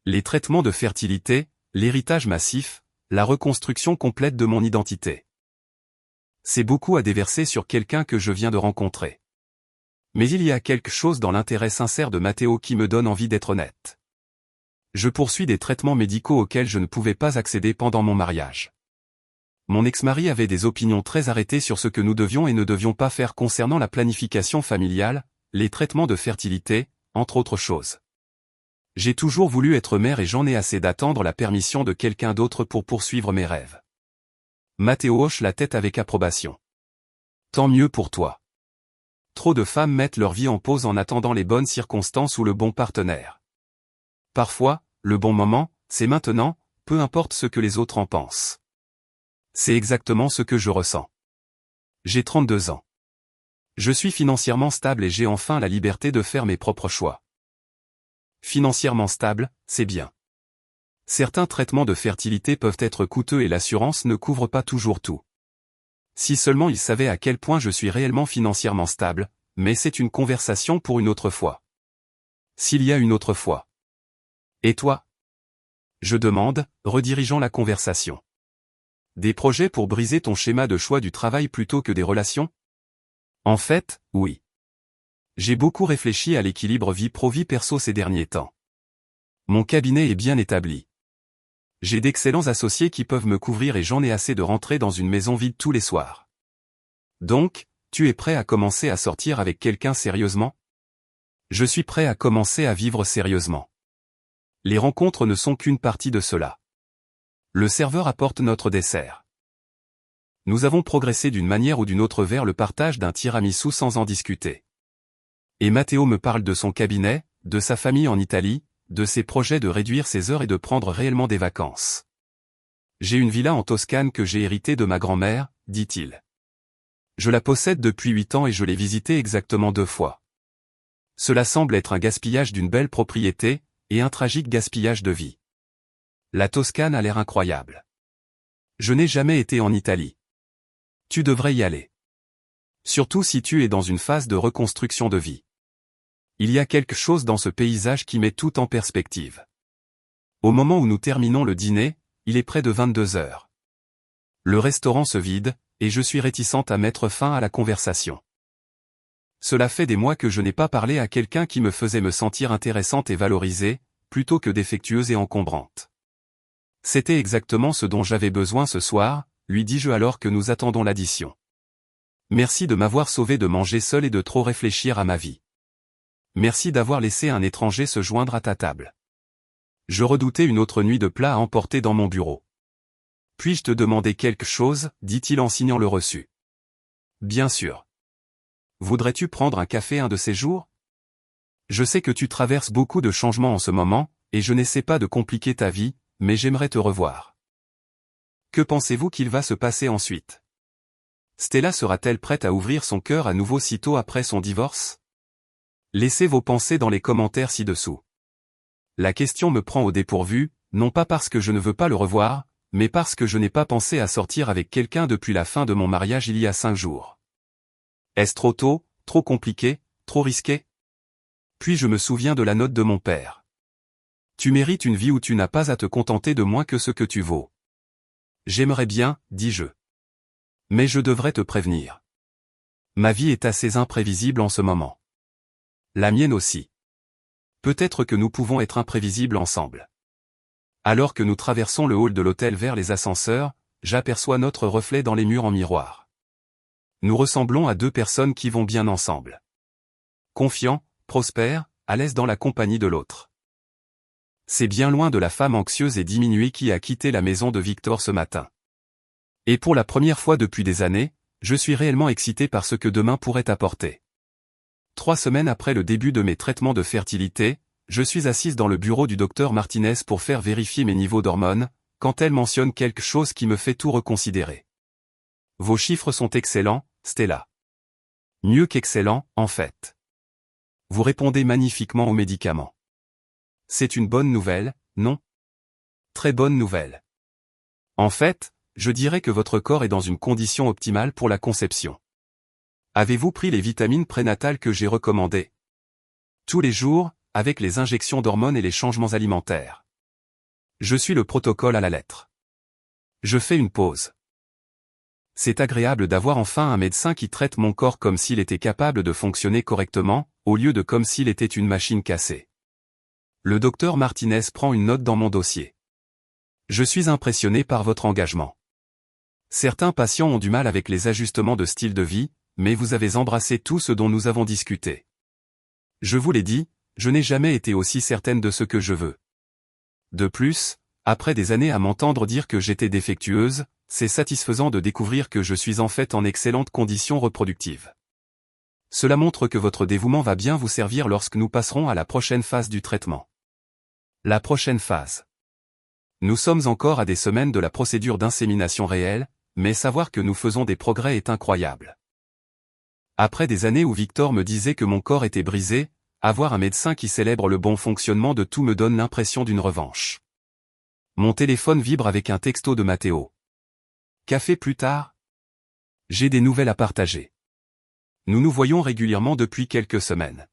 Les traitements de fertilité, l'héritage massif, la reconstruction complète de mon identité. C'est beaucoup à déverser sur quelqu'un que je viens de rencontrer. Mais il y a quelque chose dans l'intérêt sincère de Matteo qui me donne envie d'être honnête. Je poursuis des traitements médicaux auxquels je ne pouvais pas accéder pendant mon mariage. Mon ex-mari avait des opinions très arrêtées sur ce que nous devions et ne devions pas faire concernant la planification familiale, les traitements de fertilité, entre autres choses. J'ai toujours voulu être mère et j'en ai assez d'attendre la permission de quelqu'un d'autre pour poursuivre mes rêves. Matteo hoche la tête avec approbation. Tant mieux pour toi. Trop de femmes mettent leur vie en pause en attendant les bonnes circonstances ou le bon partenaire. Parfois, le bon moment, c'est maintenant, peu importe ce que les autres en pensent. C'est exactement ce que je ressens. J'ai 32 ans. Je suis financièrement stable et j'ai enfin la liberté de faire mes propres choix. Financièrement stable, c'est bien. Certains traitements de fertilité peuvent être coûteux et l'assurance ne couvre pas toujours tout. Si seulement ils savaient à quel point je suis réellement financièrement stable, mais c'est une conversation pour une autre fois. S'il y a une autre fois. Et toi? Je demande, redirigeant la conversation. Des projets pour briser ton schéma de choix du travail plutôt que des relations? En fait, oui. J'ai beaucoup réfléchi à l'équilibre vie pro-vie perso ces derniers temps. Mon cabinet est bien établi. J'ai d'excellents associés qui peuvent me couvrir et j'en ai assez de rentrer dans une maison vide tous les soirs. Donc, tu es prêt à commencer à sortir avec quelqu'un sérieusement? Je suis prêt à commencer à vivre sérieusement. Les rencontres ne sont qu'une partie de cela. Le serveur apporte notre dessert. Nous avons progressé d'une manière ou d'une autre vers le partage d'un tiramisu sans en discuter. Et Matteo me parle de son cabinet, de sa famille en Italie, de ses projets de réduire ses heures et de prendre réellement des vacances. J'ai une villa en Toscane que j'ai héritée de ma grand-mère, dit-il. Je la possède depuis 8 ans et je l'ai visitée exactement 2 fois. Cela semble être un gaspillage d'une belle propriété, et un tragique gaspillage de vie. La Toscane a l'air incroyable. Je n'ai jamais été en Italie. Tu devrais y aller. Surtout si tu es dans une phase de reconstruction de vie. Il y a quelque chose dans ce paysage qui met tout en perspective. Au moment où nous terminons le dîner, il est près de 22 heures. Le restaurant se vide, et je suis réticente à mettre fin à la conversation. Cela fait des mois que je n'ai pas parlé à quelqu'un qui me faisait me sentir intéressante et valorisée, plutôt que défectueuse et encombrante. C'était exactement ce dont j'avais besoin ce soir, lui dis-je alors que nous attendons l'addition. Merci de m'avoir sauvé de manger seul et de trop réfléchir à ma vie. Merci d'avoir laissé un étranger se joindre à ta table. Je redoutais une autre nuit de plats à emporter dans mon bureau. Puis-je te demander quelque chose, dit-il en signant le reçu. Bien sûr. Voudrais-tu prendre un café un de ces jours? Je sais que tu traverses beaucoup de changements en ce moment, et je n'essaie pas de compliquer ta vie, mais j'aimerais te revoir. Que pensez-vous qu'il va se passer ensuite? Stella sera-t-elle prête à ouvrir son cœur à nouveau sitôt après son divorce? Laissez vos pensées dans les commentaires ci-dessous. La question me prend au dépourvu, non pas parce que je ne veux pas le revoir, mais parce que je n'ai pas pensé à sortir avec quelqu'un depuis la fin de mon mariage il y a 5 jours. Est-ce trop tôt, trop compliqué, trop risqué? Puis je me souviens de la note de mon père. Tu mérites une vie où tu n'as pas à te contenter de moins que ce que tu vaux. J'aimerais bien, dis-je. Mais je devrais te prévenir. Ma vie est assez imprévisible en ce moment. La mienne aussi. Peut-être que nous pouvons être imprévisibles ensemble. Alors que nous traversons le hall de l'hôtel vers les ascenseurs, j'aperçois notre reflet dans les murs en miroir. Nous ressemblons à 2 personnes qui vont bien ensemble. Confiants, prospères, à l'aise dans la compagnie de l'autre. C'est bien loin de la femme anxieuse et diminuée qui a quitté la maison de Victor ce matin. Et pour la première fois depuis des années, je suis réellement excité par ce que demain pourrait apporter. 3 semaines après le début de mes traitements de fertilité, je suis assise dans le bureau du docteur Martinez pour faire vérifier mes niveaux d'hormones, quand elle mentionne quelque chose qui me fait tout reconsidérer. Vos chiffres sont excellents, Stella. Mieux qu'excellents, en fait. Vous répondez magnifiquement aux médicaments. C'est une bonne nouvelle, non? Très bonne nouvelle. En fait, je dirais que votre corps est dans une condition optimale pour la conception. Avez-vous pris les vitamines prénatales que j'ai recommandées? Tous les jours, avec les injections d'hormones et les changements alimentaires. Je suis le protocole à la lettre. Je fais une pause. C'est agréable d'avoir enfin un médecin qui traite mon corps comme s'il était capable de fonctionner correctement, au lieu de comme s'il était une machine cassée. Le docteur Martinez prend une note dans mon dossier. Je suis impressionné par votre engagement. Certains patients ont du mal avec les ajustements de style de vie, mais vous avez embrassé tout ce dont nous avons discuté. Je vous l'ai dit, je n'ai jamais été aussi certaine de ce que je veux. De plus, après des années à m'entendre dire que j'étais défectueuse, c'est satisfaisant de découvrir que je suis en fait en excellentes conditions reproductives. Cela montre que votre dévouement va bien vous servir lorsque nous passerons à la prochaine phase du traitement. La prochaine phase. Nous sommes encore à des semaines de la procédure d'insémination réelle, mais savoir que nous faisons des progrès est incroyable. Après des années où Victor me disait que mon corps était brisé, avoir un médecin qui célèbre le bon fonctionnement de tout me donne l'impression d'une revanche. Mon téléphone vibre avec un texto de Matteo. Café plus tard? J'ai des nouvelles à partager. Nous nous voyons régulièrement depuis quelques semaines.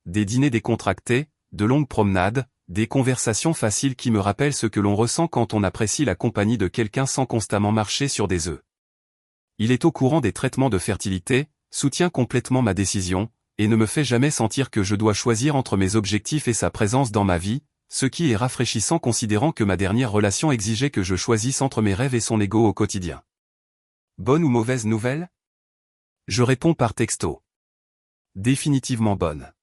Des dîners décontractés, de longues promenades, des conversations faciles qui me rappellent ce que l'on ressent quand on apprécie la compagnie de quelqu'un sans constamment marcher sur des œufs. Il est au courant des traitements de fertilité, soutient complètement ma décision, et ne me fait jamais sentir que je dois choisir entre mes objectifs et sa présence dans ma vie, ce qui est rafraîchissant considérant que ma dernière relation exigeait que je choisisse entre mes rêves et son ego au quotidien. Bonne ou mauvaise nouvelle? Je réponds par texto. Définitivement bonne.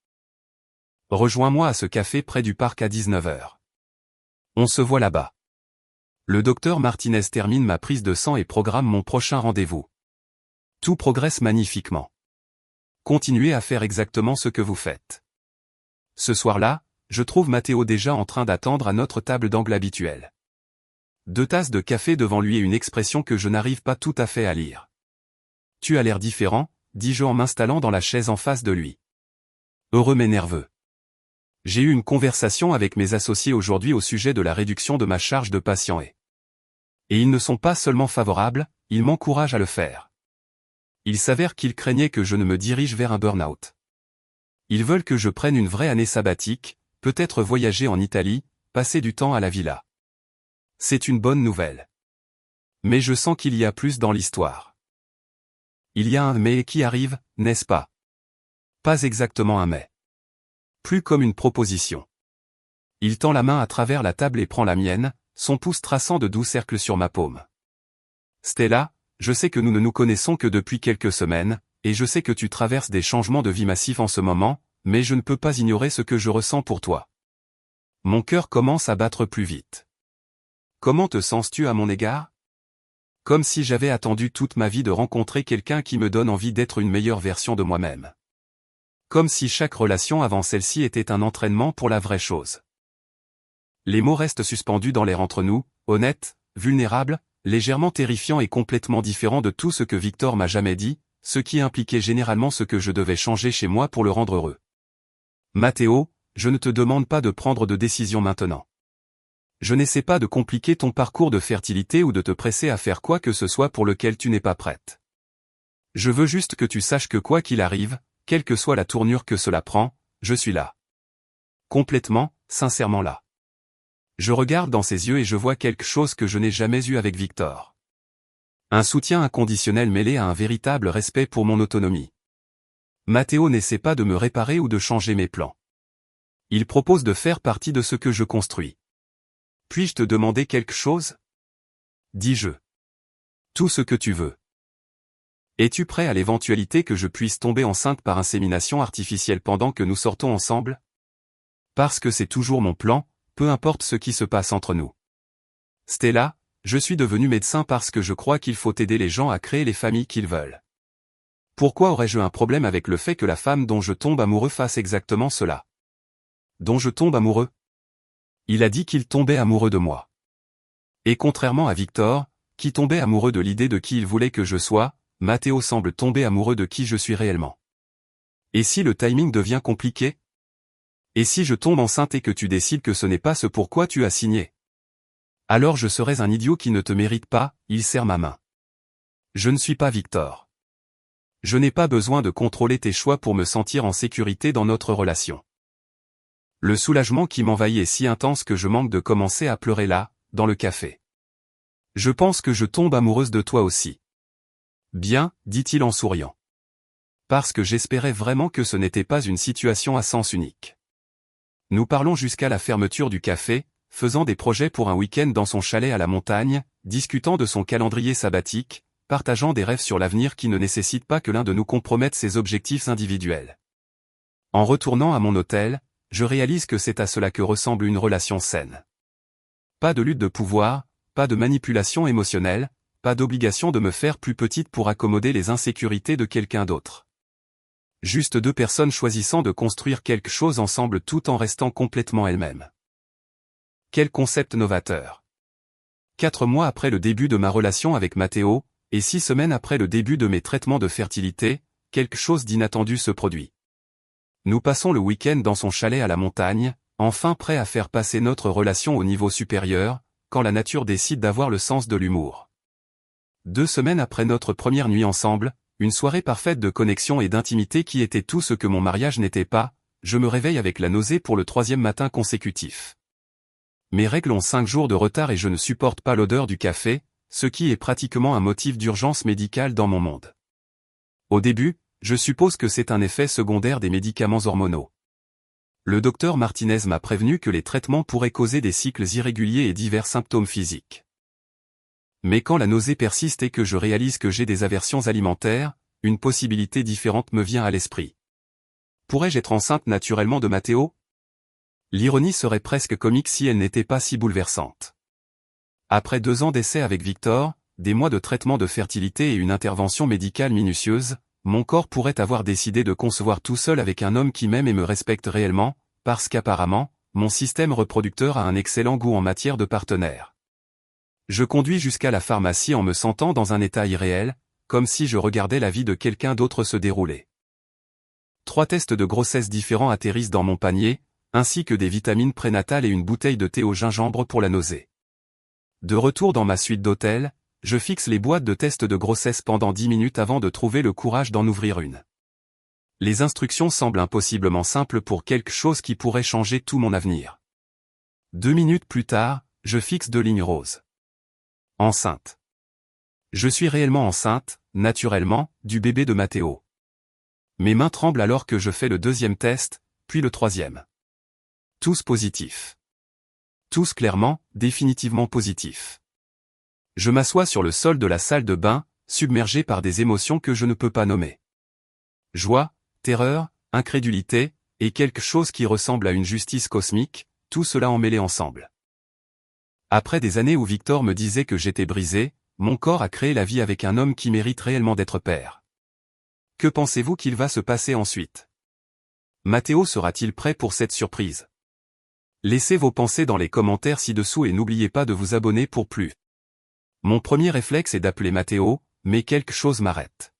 Rejoins-moi à ce café près du parc à 19h. On se voit là-bas. Le docteur Martinez termine ma prise de sang et programme mon prochain rendez-vous. Tout progresse magnifiquement. Continuez à faire exactement ce que vous faites. Ce soir-là, je trouve Matteo déjà en train d'attendre à notre table d'angle habituelle. 2 tasses de café devant lui et une expression que je n'arrive pas tout à fait à lire. Tu as l'air différent, dis-je en m'installant dans la chaise en face de lui. Heureux mais nerveux. J'ai eu une conversation avec mes associés aujourd'hui au sujet de la réduction de ma charge de patient et ils ne sont pas seulement favorables, ils m'encouragent à le faire. Il s'avère qu'ils craignaient que je ne me dirige vers un burn-out. Ils veulent que je prenne une vraie année sabbatique, peut-être voyager en Italie, passer du temps à la villa. C'est une bonne nouvelle. Mais je sens qu'il y a plus dans l'histoire. Il y a un mais qui arrive, n'est-ce pas? Pas exactement un mais. Plus comme une proposition. Il tend la main à travers la table et prend la mienne, son pouce traçant de doux cercles sur ma paume. Stella, je sais que nous ne nous connaissons que depuis quelques semaines, et je sais que tu traverses des changements de vie massifs en ce moment, mais je ne peux pas ignorer ce que je ressens pour toi. Mon cœur commence à battre plus vite. Comment te sens-tu à mon égard? Comme si j'avais attendu toute ma vie de rencontrer quelqu'un qui me donne envie d'être une meilleure version de moi-même. Comme si chaque relation avant celle-ci était un entraînement pour la vraie chose. Les mots restent suspendus dans l'air entre nous, honnêtes, vulnérables, légèrement terrifiants et complètement différents de tout ce que Victor m'a jamais dit, ce qui impliquait généralement ce que je devais changer chez moi pour le rendre heureux. Matteo, je ne te demande pas de prendre de décision maintenant. Je n'essaie pas de compliquer ton parcours de fertilité ou de te presser à faire quoi que ce soit pour lequel tu n'es pas prête. Je veux juste que tu saches que quoi qu'il arrive, quelle que soit la tournure que cela prend, je suis là. Complètement, sincèrement là. Je regarde dans ses yeux et je vois quelque chose que je n'ai jamais eu avec Victor. Un soutien inconditionnel mêlé à un véritable respect pour mon autonomie. Matteo n'essaie pas de me réparer ou de changer mes plans. Il propose de faire partie de ce que je construis. Puis-je te demander quelque chose? Dis-je. Tout ce que tu veux. Es-tu prêt à l'éventualité que je puisse tomber enceinte par insémination artificielle pendant que nous sortons ensemble? Parce que c'est toujours mon plan, peu importe ce qui se passe entre nous. Stella, je suis devenu médecin parce que je crois qu'il faut aider les gens à créer les familles qu'ils veulent. Pourquoi aurais-je un problème avec le fait que la femme dont je tombe amoureux fasse exactement cela? Dont je tombe amoureux? Il a dit qu'il tombait amoureux de moi. Et contrairement à Victor, qui tombait amoureux de l'idée de qui il voulait que je sois, Matteo semble tomber amoureux de qui je suis réellement. Et si le timing devient compliqué? Et si je tombe enceinte et que tu décides que ce n'est pas ce pourquoi tu as signé? Alors je serais un idiot qui ne te mérite pas, il serre ma main. Je ne suis pas Victor. Je n'ai pas besoin de contrôler tes choix pour me sentir en sécurité dans notre relation. Le soulagement qui m'envahit est si intense que je manque de commencer à pleurer là, dans le café. Je pense que je tombe amoureuse de toi aussi. Bien, dit-il en souriant. Parce que j'espérais vraiment que ce n'était pas une situation à sens unique. Nous parlons jusqu'à la fermeture du café, faisant des projets pour un week-end dans son chalet à la montagne, discutant de son calendrier sabbatique, partageant des rêves sur l'avenir qui ne nécessitent pas que l'un de nous compromette ses objectifs individuels. En retournant à mon hôtel, je réalise que c'est à cela que ressemble une relation saine. Pas de lutte de pouvoir, pas de manipulation émotionnelle, pas d'obligation de me faire plus petite pour accommoder les insécurités de quelqu'un d'autre. Juste deux personnes choisissant de construire quelque chose ensemble tout en restant complètement elles-mêmes. Quel concept novateur. 4 mois après le début de ma relation avec Matteo, et 6 semaines après le début de mes traitements de fertilité, quelque chose d'inattendu se produit. Nous passons le week-end dans son chalet à la montagne, enfin prêts à faire passer notre relation au niveau supérieur, quand la nature décide d'avoir le sens de l'humour. 2 semaines après notre première nuit ensemble, une soirée parfaite de connexion et d'intimité qui était tout ce que mon mariage n'était pas, je me réveille avec la nausée pour le 3e matin consécutif. Mes règles ont 5 jours de retard et je ne supporte pas l'odeur du café, ce qui est pratiquement un motif d'urgence médicale dans mon monde. Au début, je suppose que c'est un effet secondaire des médicaments hormonaux. Le docteur Martinez m'a prévenu que les traitements pourraient causer des cycles irréguliers et divers symptômes physiques. Mais quand la nausée persiste et que je réalise que j'ai des aversions alimentaires, une possibilité différente me vient à l'esprit. Pourrais-je être enceinte naturellement de Matteo ? L'ironie serait presque comique si elle n'était pas si bouleversante. Après 2 ans d'essai avec Victor, des mois de traitement de fertilité et une intervention médicale minutieuse, mon corps pourrait avoir décidé de concevoir tout seul avec un homme qui m'aime et me respecte réellement, parce qu'apparemment, mon système reproducteur a un excellent goût en matière de partenaire. Je conduis jusqu'à la pharmacie en me sentant dans un état irréel, comme si je regardais la vie de quelqu'un d'autre se dérouler. 3 tests de grossesse différents atterrissent dans mon panier, ainsi que des vitamines prénatales et une bouteille de thé au gingembre pour la nausée. De retour dans ma suite d'hôtel, je fixe les boîtes de tests de grossesse pendant 10 minutes avant de trouver le courage d'en ouvrir une. Les instructions semblent impossiblement simples pour quelque chose qui pourrait changer tout mon avenir. 2 minutes plus tard, je fixe 2 lignes roses. Enceinte. Je suis réellement enceinte, naturellement, du bébé de Matteo. Mes mains tremblent alors que je fais le 2e test, puis le 3e. Tous positifs. Tous clairement, définitivement positifs. Je m'assois sur le sol de la salle de bain, submergé par des émotions que je ne peux pas nommer. Joie, terreur, incrédulité, et quelque chose qui ressemble à une justice cosmique, tout cela emmêlé ensemble. Après des années où Victor me disait que j'étais brisé, mon corps a créé la vie avec un homme qui mérite réellement d'être père. Que pensez-vous qu'il va se passer ensuite? Matteo sera-t-il prêt pour cette surprise? Laissez vos pensées dans les commentaires ci-dessous et n'oubliez pas de vous abonner pour plus. Mon premier réflexe est d'appeler Matteo, mais quelque chose m'arrête.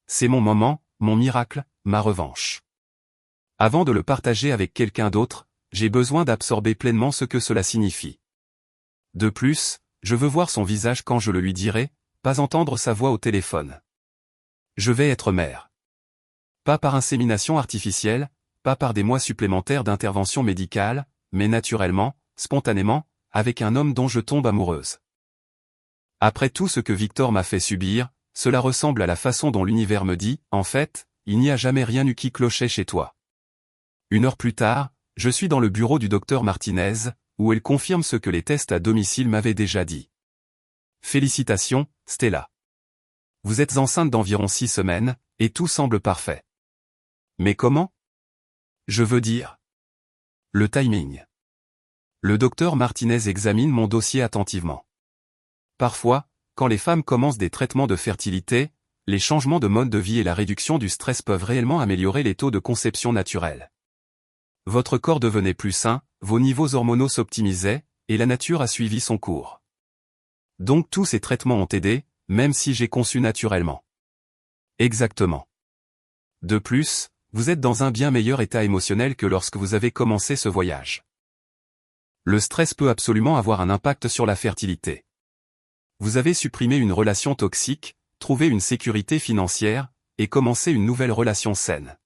C'est mon moment, mon miracle, ma revanche. Avant de le partager avec quelqu'un d'autre, j'ai besoin d'absorber pleinement ce que cela signifie. De plus, je veux voir son visage quand je le lui dirai, pas entendre sa voix au téléphone. Je vais être mère. Pas par insémination artificielle, pas par des mois supplémentaires d'intervention médicale, mais naturellement, spontanément, avec un homme dont je tombe amoureuse. Après tout ce que Victor m'a fait subir, cela ressemble à la façon dont l'univers me dit, en fait, il n'y a jamais rien eu qui clochait chez toi. 1 heure plus tard, je suis dans le bureau du docteur Martinez, où elle confirme ce que les tests à domicile m'avaient déjà dit. Félicitations, Stella. Vous êtes enceinte d'environ 6 semaines, et tout semble parfait. Mais comment? Je veux dire. Le timing. Le docteur Martinez examine mon dossier attentivement. Parfois, quand les femmes commencent des traitements de fertilité, les changements de mode de vie et la réduction du stress peuvent réellement améliorer les taux de conception naturelle. Votre corps devenait plus sain, vos niveaux hormonaux s'optimisaient, et la nature a suivi son cours. Donc tous ces traitements ont aidé, même si j'ai conçu naturellement. Exactement. De plus, vous êtes dans un bien meilleur état émotionnel que lorsque vous avez commencé ce voyage. Le stress peut absolument avoir un impact sur la fertilité. Vous avez supprimé une relation toxique, trouvé une sécurité financière, et commencer une nouvelle relation saine.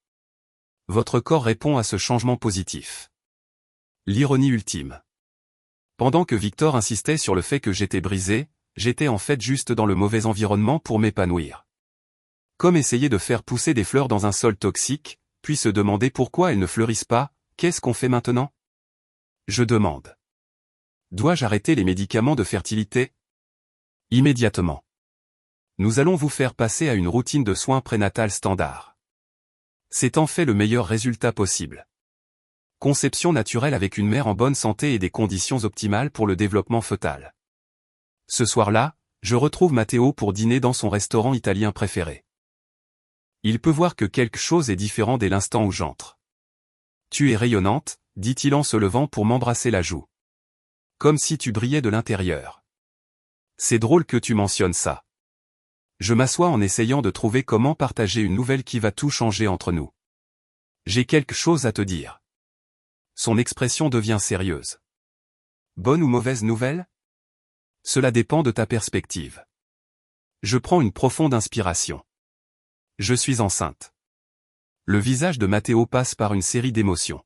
Votre corps répond à ce changement positif. L'ironie ultime. Pendant que Victor insistait sur le fait que j'étais brisé, j'étais en fait juste dans le mauvais environnement pour m'épanouir. Comme essayer de faire pousser des fleurs dans un sol toxique, puis se demander pourquoi elles ne fleurissent pas, qu'est-ce qu'on fait maintenant? Je demande. Dois-je arrêter les médicaments de fertilité? Immédiatement. Nous allons vous faire passer à une routine de soins prénatales standard. C'est en fait le meilleur résultat possible. Conception naturelle avec une mère en bonne santé et des conditions optimales pour le développement fœtal. Ce soir-là, je retrouve Matteo pour dîner dans son restaurant italien préféré. Il peut voir que quelque chose est différent dès l'instant où j'entre. Tu es rayonnante, dit-il en se levant pour m'embrasser la joue. Comme si tu brillais de l'intérieur. C'est drôle que tu mentionnes ça. Je m'assois en essayant de trouver comment partager une nouvelle qui va tout changer entre nous. J'ai quelque chose à te dire. Son expression devient sérieuse. Bonne ou mauvaise nouvelle? Cela dépend de ta perspective. Je prends une profonde inspiration. Je suis enceinte. Le visage de Matteo passe par une série d'émotions.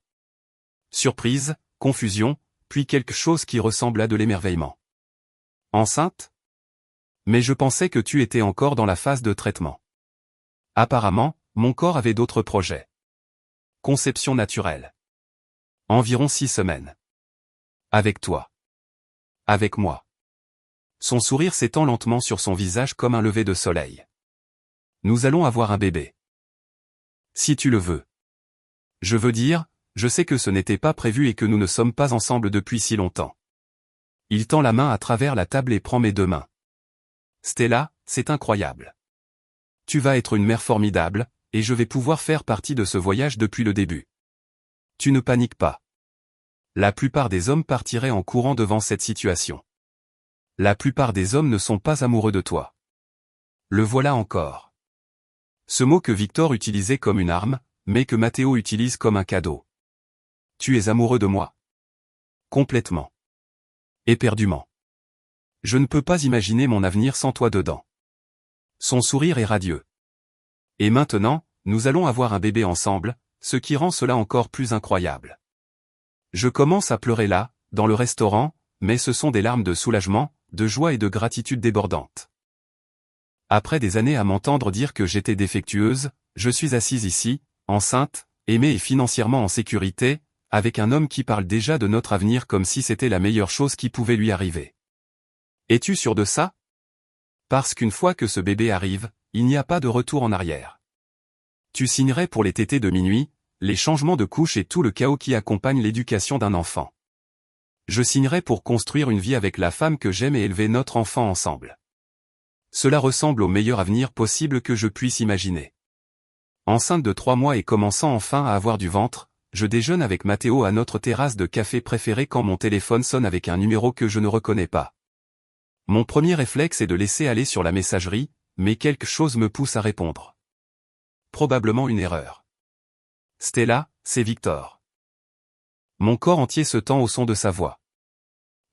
Surprise, confusion, puis quelque chose qui ressemble à de l'émerveillement. Enceinte? Mais je pensais que tu étais encore dans la phase de traitement. Apparemment, mon corps avait d'autres projets. Conception naturelle. Environ 6 semaines. Avec toi. Avec moi. Son sourire s'étend lentement sur son visage comme un lever de soleil. Nous allons avoir un bébé. Si tu le veux. Je veux dire, je sais que ce n'était pas prévu et que nous ne sommes pas ensemble depuis si longtemps. Il tend la main à travers la table et prend mes 2 mains. Stella, c'est incroyable. Tu vas être une mère formidable, et je vais pouvoir faire partie de ce voyage depuis le début. Tu ne paniques pas. La plupart des hommes partiraient en courant devant cette situation. La plupart des hommes ne sont pas amoureux de toi. Le voilà encore. Ce mot que Victor utilisait comme une arme, mais que Matteo utilise comme un cadeau. Tu es amoureux de moi? Complètement. Éperdument. Je ne peux pas imaginer mon avenir sans toi dedans. Son sourire est radieux. Et maintenant, nous allons avoir un bébé ensemble, ce qui rend cela encore plus incroyable. Je commence à pleurer là, dans le restaurant, mais ce sont des larmes de soulagement, de joie et de gratitude débordante. Après des années à m'entendre dire que j'étais défectueuse, je suis assise ici, enceinte, aimée et financièrement en sécurité, avec un homme qui parle déjà de notre avenir comme si c'était la meilleure chose qui pouvait lui arriver. Es-tu sûr de ça? Parce qu'une fois que ce bébé arrive, il n'y a pas de retour en arrière. Tu signerais pour les tétés de minuit, les changements de couche et tout le chaos qui accompagne l'éducation d'un enfant. Je signerais pour construire une vie avec la femme que j'aime et élever notre enfant ensemble. Cela ressemble au meilleur avenir possible que je puisse imaginer. Enceinte de 3 mois et commençant enfin à avoir du ventre, je déjeune avec Matteo à notre terrasse de café préférée quand mon téléphone sonne avec un numéro que je ne reconnais pas. Mon premier réflexe est de laisser aller sur la messagerie, mais quelque chose me pousse à répondre. Probablement une erreur. Stella, c'est Victor. Mon corps entier se tend au son de sa voix.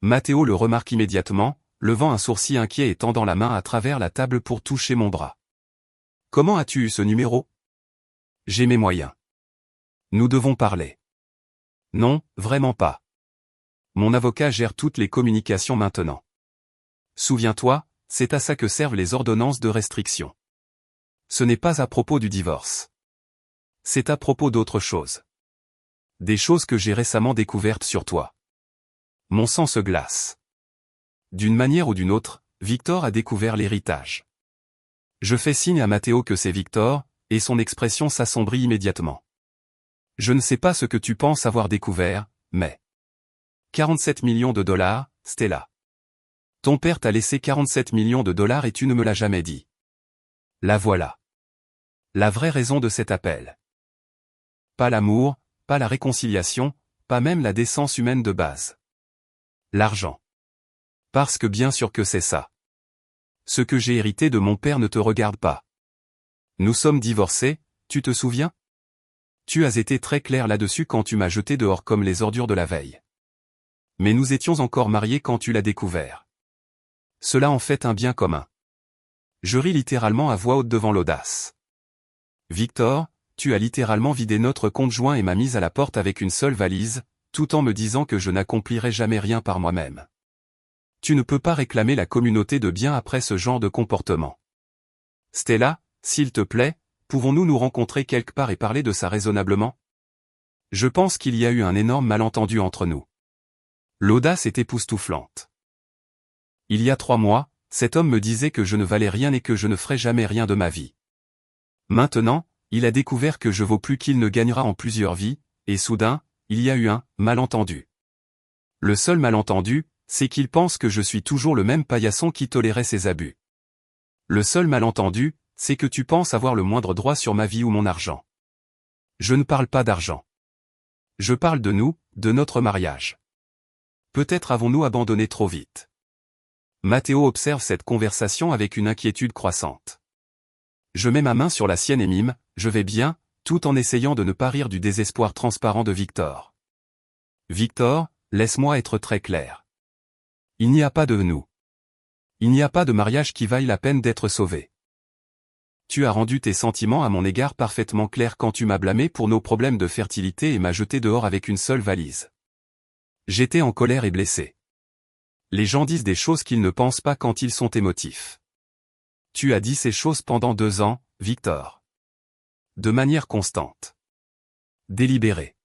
Matteo le remarque immédiatement, levant un sourcil inquiet et tendant la main à travers la table pour toucher mon bras. Comment as-tu eu ce numéro? J'ai mes moyens. Nous devons parler. Non, vraiment pas. Mon avocat gère toutes les communications maintenant. Souviens-toi, c'est à ça que servent les ordonnances de restriction. Ce n'est pas à propos du divorce. C'est à propos d'autre chose. Des choses que j'ai récemment découvertes sur toi. Mon sang se glace. D'une manière ou d'une autre, Victor a découvert l'héritage. Je fais signe à Matteo que c'est Victor, et son expression s'assombrit immédiatement. Je ne sais pas ce que tu penses avoir découvert, mais... 47 millions de dollars, Stella. Ton père t'a laissé 47 millions de dollars et tu ne me l'as jamais dit. La voilà. La vraie raison de cet appel. Pas l'amour, pas la réconciliation, pas même la décence humaine de base. L'argent. Parce que bien sûr que c'est ça. Ce que j'ai hérité de mon père ne te regarde pas. Nous sommes divorcés, tu te souviens? Tu as été très clair là-dessus quand tu m'as jeté dehors comme les ordures de la veille. Mais nous étions encore mariés quand tu l'as découvert. Cela en fait un bien commun. Je ris littéralement à voix haute devant l'audace. Victor, tu as littéralement vidé notre compte joint et m'as mise à la porte avec une seule valise, tout en me disant que je n'accomplirai jamais rien par moi-même. Tu ne peux pas réclamer la communauté de biens après ce genre de comportement. Stella, s'il te plaît, pouvons-nous nous rencontrer quelque part et parler de ça raisonnablement? Je pense qu'il y a eu un énorme malentendu entre nous. L'audace est époustouflante. Il y a 3 mois, cet homme me disait que je ne valais rien et que je ne ferais jamais rien de ma vie. Maintenant, il a découvert que je vaux plus qu'il ne gagnera en plusieurs vies, et soudain, il y a eu un malentendu. Le seul malentendu, c'est qu'il pense que je suis toujours le même paillasson qui tolérait ses abus. Le seul malentendu, c'est que tu penses avoir le moindre droit sur ma vie ou mon argent. Je ne parle pas d'argent. Je parle de nous, de notre mariage. Peut-être avons-nous abandonné trop vite. Matteo observe cette conversation avec une inquiétude croissante. Je mets ma main sur la sienne et mime, je vais bien, tout en essayant de ne pas rire du désespoir transparent de Victor. Victor, laisse-moi être très clair. Il n'y a pas de nous. Il n'y a pas de mariage qui vaille la peine d'être sauvé. Tu as rendu tes sentiments à mon égard parfaitement clairs quand tu m'as blâmé pour nos problèmes de fertilité et m'as jeté dehors avec une seule valise. J'étais en colère et blessé. Les gens disent des choses qu'ils ne pensent pas quand ils sont émotifs. Tu as dit ces choses pendant 2 ans, Victor. De manière constante. Délibérée.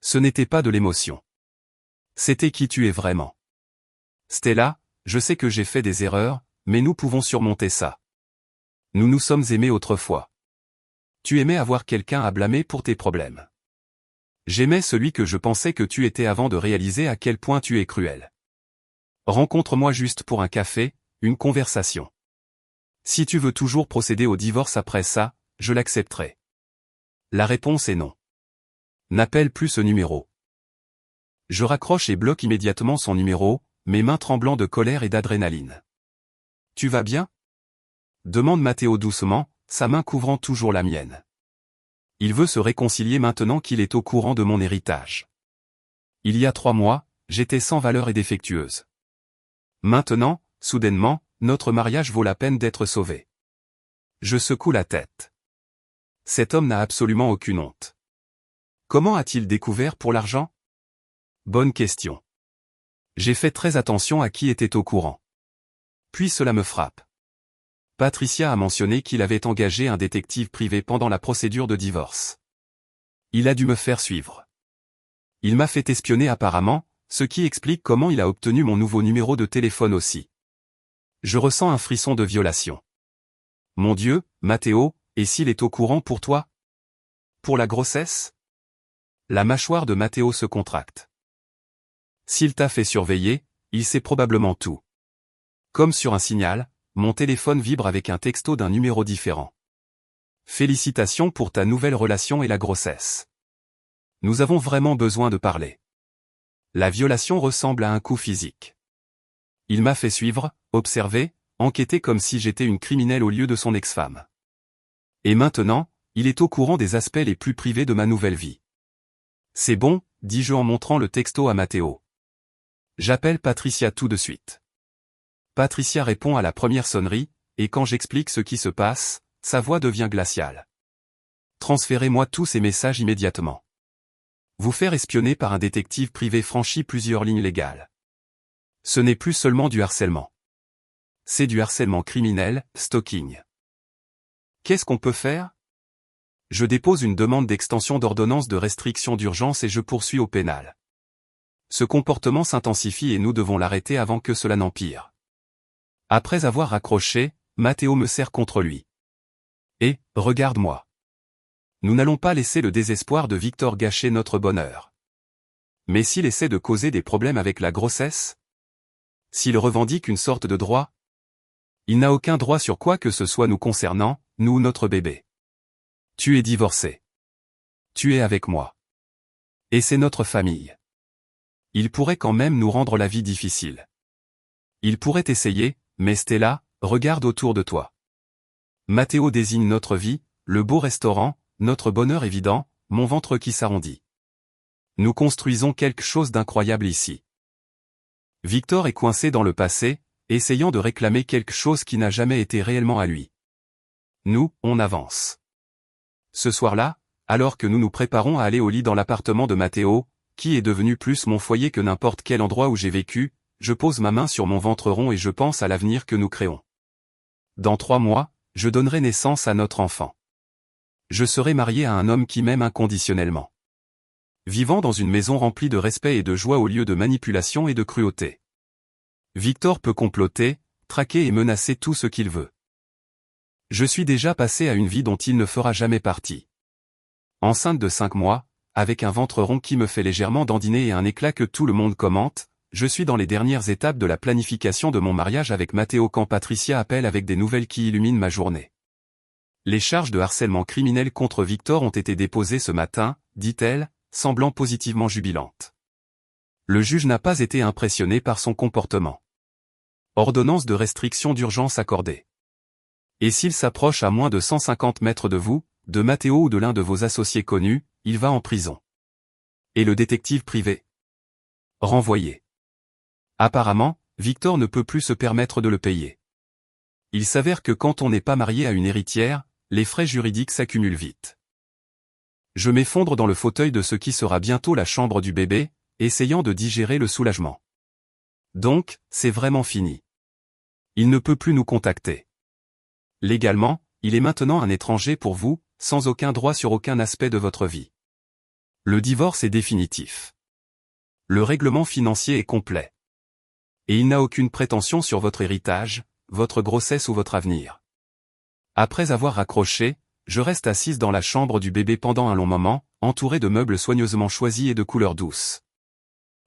Ce n'était pas de l'émotion. C'était qui tu es vraiment. Stella, je sais que j'ai fait des erreurs, mais nous pouvons surmonter ça. Nous nous sommes aimés autrefois. Tu aimais avoir quelqu'un à blâmer pour tes problèmes. J'aimais celui que je pensais que tu étais avant de réaliser à quel point tu es cruel. Rencontre-moi juste pour un café, une conversation. Si tu veux toujours procéder au divorce après ça, je l'accepterai. La réponse est non. N'appelle plus ce numéro. Je raccroche et bloque immédiatement son numéro, mes mains tremblant de colère et d'adrénaline. Tu vas bien? Demande Matteo doucement, sa main couvrant toujours la mienne. Il veut se réconcilier maintenant qu'il est au courant de mon héritage. Il y a 3 mois, j'étais sans valeur et défectueuse. Maintenant, soudainement, notre mariage vaut la peine d'être sauvé. Je secoue la tête. Cet homme n'a absolument aucune honte. Comment a-t-il découvert pour l'argent? Bonne question. J'ai fait très attention à qui était au courant. Puis cela me frappe. Patricia a mentionné qu'il avait engagé un détective privé pendant la procédure de divorce. Il a dû me faire suivre. Il m'a fait espionner apparemment, ce qui explique comment il a obtenu mon nouveau numéro de téléphone aussi. Je ressens un frisson de violation. Mon Dieu, Matteo, et s'il est au courant pour toi? Pour la grossesse? La mâchoire de Matteo se contracte. S'il t'a fait surveiller, il sait probablement tout. Comme sur un signal, mon téléphone vibre avec un texto d'un numéro différent. Félicitations pour ta nouvelle relation et la grossesse. Nous avons vraiment besoin de parler. La violation ressemble à un coup physique. Il m'a fait suivre, observer, enquêter comme si j'étais une criminelle au lieu de son ex-femme. Et maintenant, il est au courant des aspects les plus privés de ma nouvelle vie. C'est bon, dis-je en montrant le texto à Matteo. J'appelle Patricia tout de suite. Patricia répond à la première sonnerie, et quand j'explique ce qui se passe, sa voix devient glaciale. Transférez-moi tous ces messages immédiatement. Vous faire espionner par un détective privé franchit plusieurs lignes légales. Ce n'est plus seulement du harcèlement. C'est du harcèlement criminel, stalking. Qu'est-ce qu'on peut faire? Je dépose une demande d'extension d'ordonnance de restriction d'urgence et je poursuis au pénal. Ce comportement s'intensifie et nous devons l'arrêter avant que cela n'empire. Après avoir raccroché, Matteo me serre contre lui. Et, regarde-moi. Nous n'allons pas laisser le désespoir de Victor gâcher notre bonheur. Mais s'il essaie de causer des problèmes avec la grossesse? S'il revendique une sorte de droit? Il n'a aucun droit sur quoi que ce soit nous concernant, nous ou notre bébé. Tu es divorcé. Tu es avec moi. Et c'est notre famille. Il pourrait quand même nous rendre la vie difficile. Il pourrait essayer, mais Stella, regarde autour de toi. Matteo désigne notre vie, le beau restaurant, notre bonheur évident, mon ventre qui s'arrondit. Nous construisons quelque chose d'incroyable ici. Victor est coincé dans le passé, essayant de réclamer quelque chose qui n'a jamais été réellement à lui. Nous, on avance. Ce soir-là, alors que nous nous préparons à aller au lit dans l'appartement de Matteo, qui est devenu plus mon foyer que n'importe quel endroit où j'ai vécu, je pose ma main sur mon ventre rond et je pense à l'avenir que nous créons. Dans 3 mois, je donnerai naissance à notre enfant. Je serai marié à un homme qui m'aime inconditionnellement. Vivant dans une maison remplie de respect et de joie au lieu de manipulation et de cruauté. Victor peut comploter, traquer et menacer tout ce qu'il veut. Je suis déjà passé à une vie dont il ne fera jamais partie. Enceinte de 5 mois, avec un ventre rond qui me fait légèrement dandiner et un éclat que tout le monde commente, je suis dans les dernières étapes de la planification de mon mariage avec Matteo quand Patricia appelle avec des nouvelles qui illuminent ma journée. Les charges de harcèlement criminel contre Victor ont été déposées ce matin, dit-elle, semblant positivement jubilante. Le juge n'a pas été impressionné par son comportement. Ordonnance de restriction d'urgence accordée. Et s'il s'approche à moins de 150 mètres de vous, de Matteo ou de l'un de vos associés connus, il va en prison. Et le détective privé? Renvoyé. Apparemment, Victor ne peut plus se permettre de le payer. Il s'avère que quand on n'est pas marié à une héritière, les frais juridiques s'accumulent vite. Je m'effondre dans le fauteuil de ce qui sera bientôt la chambre du bébé, essayant de digérer le soulagement. Donc, c'est vraiment fini. Il ne peut plus nous contacter. Légalement, il est maintenant un étranger pour vous, sans aucun droit sur aucun aspect de votre vie. Le divorce est définitif. Le règlement financier est complet. Et il n'a aucune prétention sur votre héritage, votre grossesse ou votre avenir. Après avoir raccroché, je reste assise dans la chambre du bébé pendant un long moment, entourée de meubles soigneusement choisis et de couleurs douces.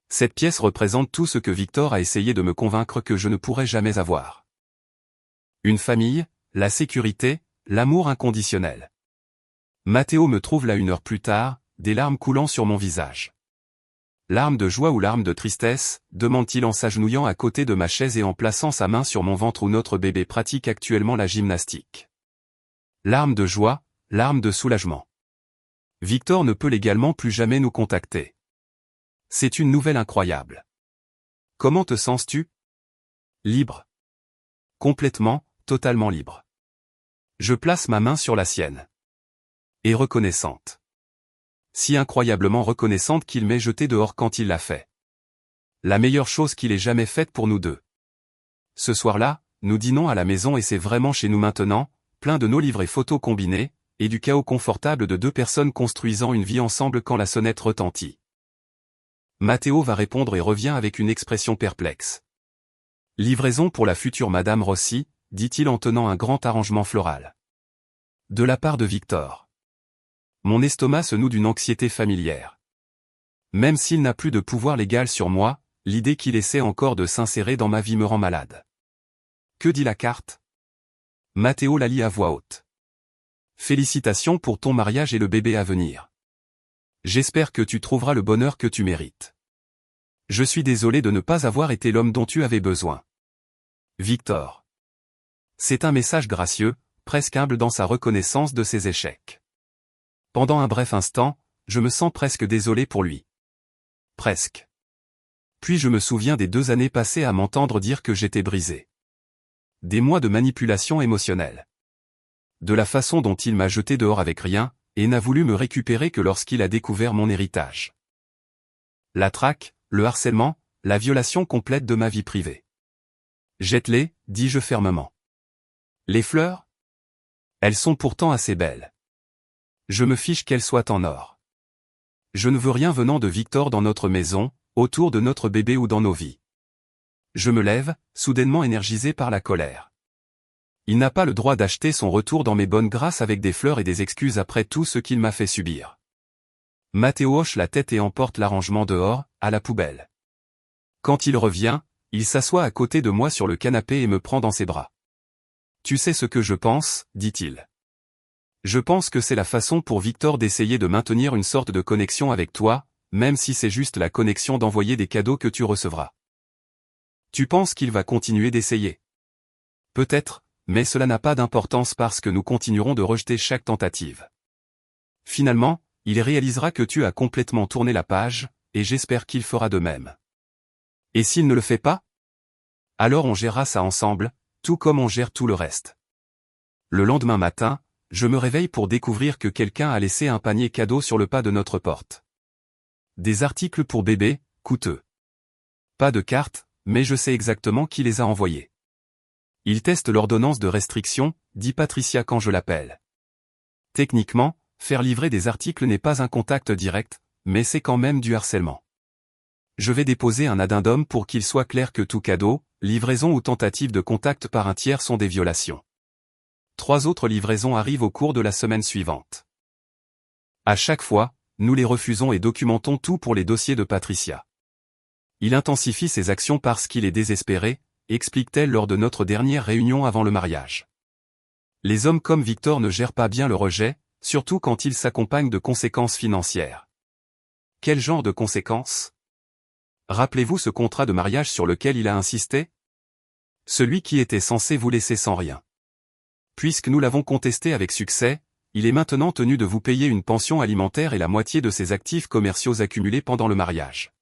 Cette pièce représente tout ce que Victor a essayé de me convaincre que je ne pourrais jamais avoir. Une famille, la sécurité, l'amour inconditionnel. Matteo me trouve là 1 heure plus tard, des larmes coulant sur mon visage. Larmes de joie ou larmes de tristesse, demande-t-il en s'agenouillant à côté de ma chaise et en plaçant sa main sur mon ventre où notre bébé pratique actuellement la gymnastique. Larmes de joie, larmes de soulagement. Victor ne peut légalement plus jamais nous contacter. C'est une nouvelle incroyable. Comment te sens-tu? Libre. Complètement, totalement libre. Je place ma main sur la sienne. Et reconnaissante. Si incroyablement reconnaissante qu'il m'ait jeté dehors quand il l'a fait. La meilleure chose qu'il ait jamais faite pour nous deux. Ce soir-là, nous dînons à la maison et c'est vraiment chez nous maintenant, plein de nos livres et photos combinés, et du chaos confortable de 2 personnes construisant une vie ensemble quand la sonnette retentit. Matteo va répondre et revient avec une expression perplexe. Livraison pour la future Madame Rossi, dit-il en tenant un grand arrangement floral. De la part de Victor. Mon estomac se noue d'une anxiété familière. Même s'il n'a plus de pouvoir légal sur moi, l'idée qu'il essaie encore de s'insérer dans ma vie me rend malade. Que dit la carte? Matteo la lit à voix haute. Félicitations pour ton mariage et le bébé à venir. J'espère que tu trouveras le bonheur que tu mérites. Je suis désolé de ne pas avoir été l'homme dont tu avais besoin. Victor. C'est un message gracieux, presque humble dans sa reconnaissance de ses échecs. Pendant un bref instant, je me sens presque désolé pour lui. Presque. Puis je me souviens des 2 années passées à m'entendre dire que j'étais brisé. Des mois de manipulation émotionnelle. De la façon dont il m'a jeté dehors avec rien, et n'a voulu me récupérer que lorsqu'il a découvert mon héritage. La traque, le harcèlement, la violation complète de ma vie privée. Jette-les, dis-je fermement. Les fleurs? Elles sont pourtant assez belles. Je me fiche qu'elles soient en or. Je ne veux rien venant de Victor dans notre maison, autour de notre bébé ou dans nos vies. Je me lève, soudainement énergisé par la colère. Il n'a pas le droit d'acheter son retour dans mes bonnes grâces avec des fleurs et des excuses après tout ce qu'il m'a fait subir. Matteo hoche la tête et emporte l'arrangement dehors, à la poubelle. Quand il revient, il s'assoit à côté de moi sur le canapé et me prend dans ses bras. Tu sais ce que je pense, dit-il. Je pense que c'est la façon pour Victor d'essayer de maintenir une sorte de connexion avec toi, même si c'est juste la connexion d'envoyer des cadeaux que tu recevras. Tu penses qu'il va continuer d'essayer? Peut-être, mais cela n'a pas d'importance parce que nous continuerons de rejeter chaque tentative. Finalement, il réalisera que tu as complètement tourné la page, et j'espère qu'il fera de même. Et s'il ne le fait pas? Alors on gérera ça ensemble, tout comme on gère tout le reste. Le lendemain matin, je me réveille pour découvrir que quelqu'un a laissé un panier cadeau sur le pas de notre porte. Des articles pour bébé, coûteux. Pas de carte, mais je sais exactement qui les a envoyés. Il teste l'ordonnance de restriction, dit Patricia quand je l'appelle. Techniquement, faire livrer des articles n'est pas un contact direct, mais c'est quand même du harcèlement. Je vais déposer un addendum pour qu'il soit clair que tout cadeau, livraison ou tentative de contact par un tiers sont des violations. 3 autres livraisons arrivent au cours de la semaine suivante. À chaque fois, nous les refusons et documentons tout pour les dossiers de Patricia. Il intensifie ses actions parce qu'il est désespéré, explique-t-elle lors de notre dernière réunion avant le mariage. Les hommes comme Victor ne gèrent pas bien le rejet, surtout quand il s'accompagne de conséquences financières. Quel genre de conséquences? Rappelez-vous ce contrat de mariage sur lequel il a insisté? Celui qui était censé vous laisser sans rien. Puisque nous l'avons contesté avec succès, il est maintenant tenu de vous payer une pension alimentaire et la moitié de ses actifs commerciaux accumulés pendant le mariage.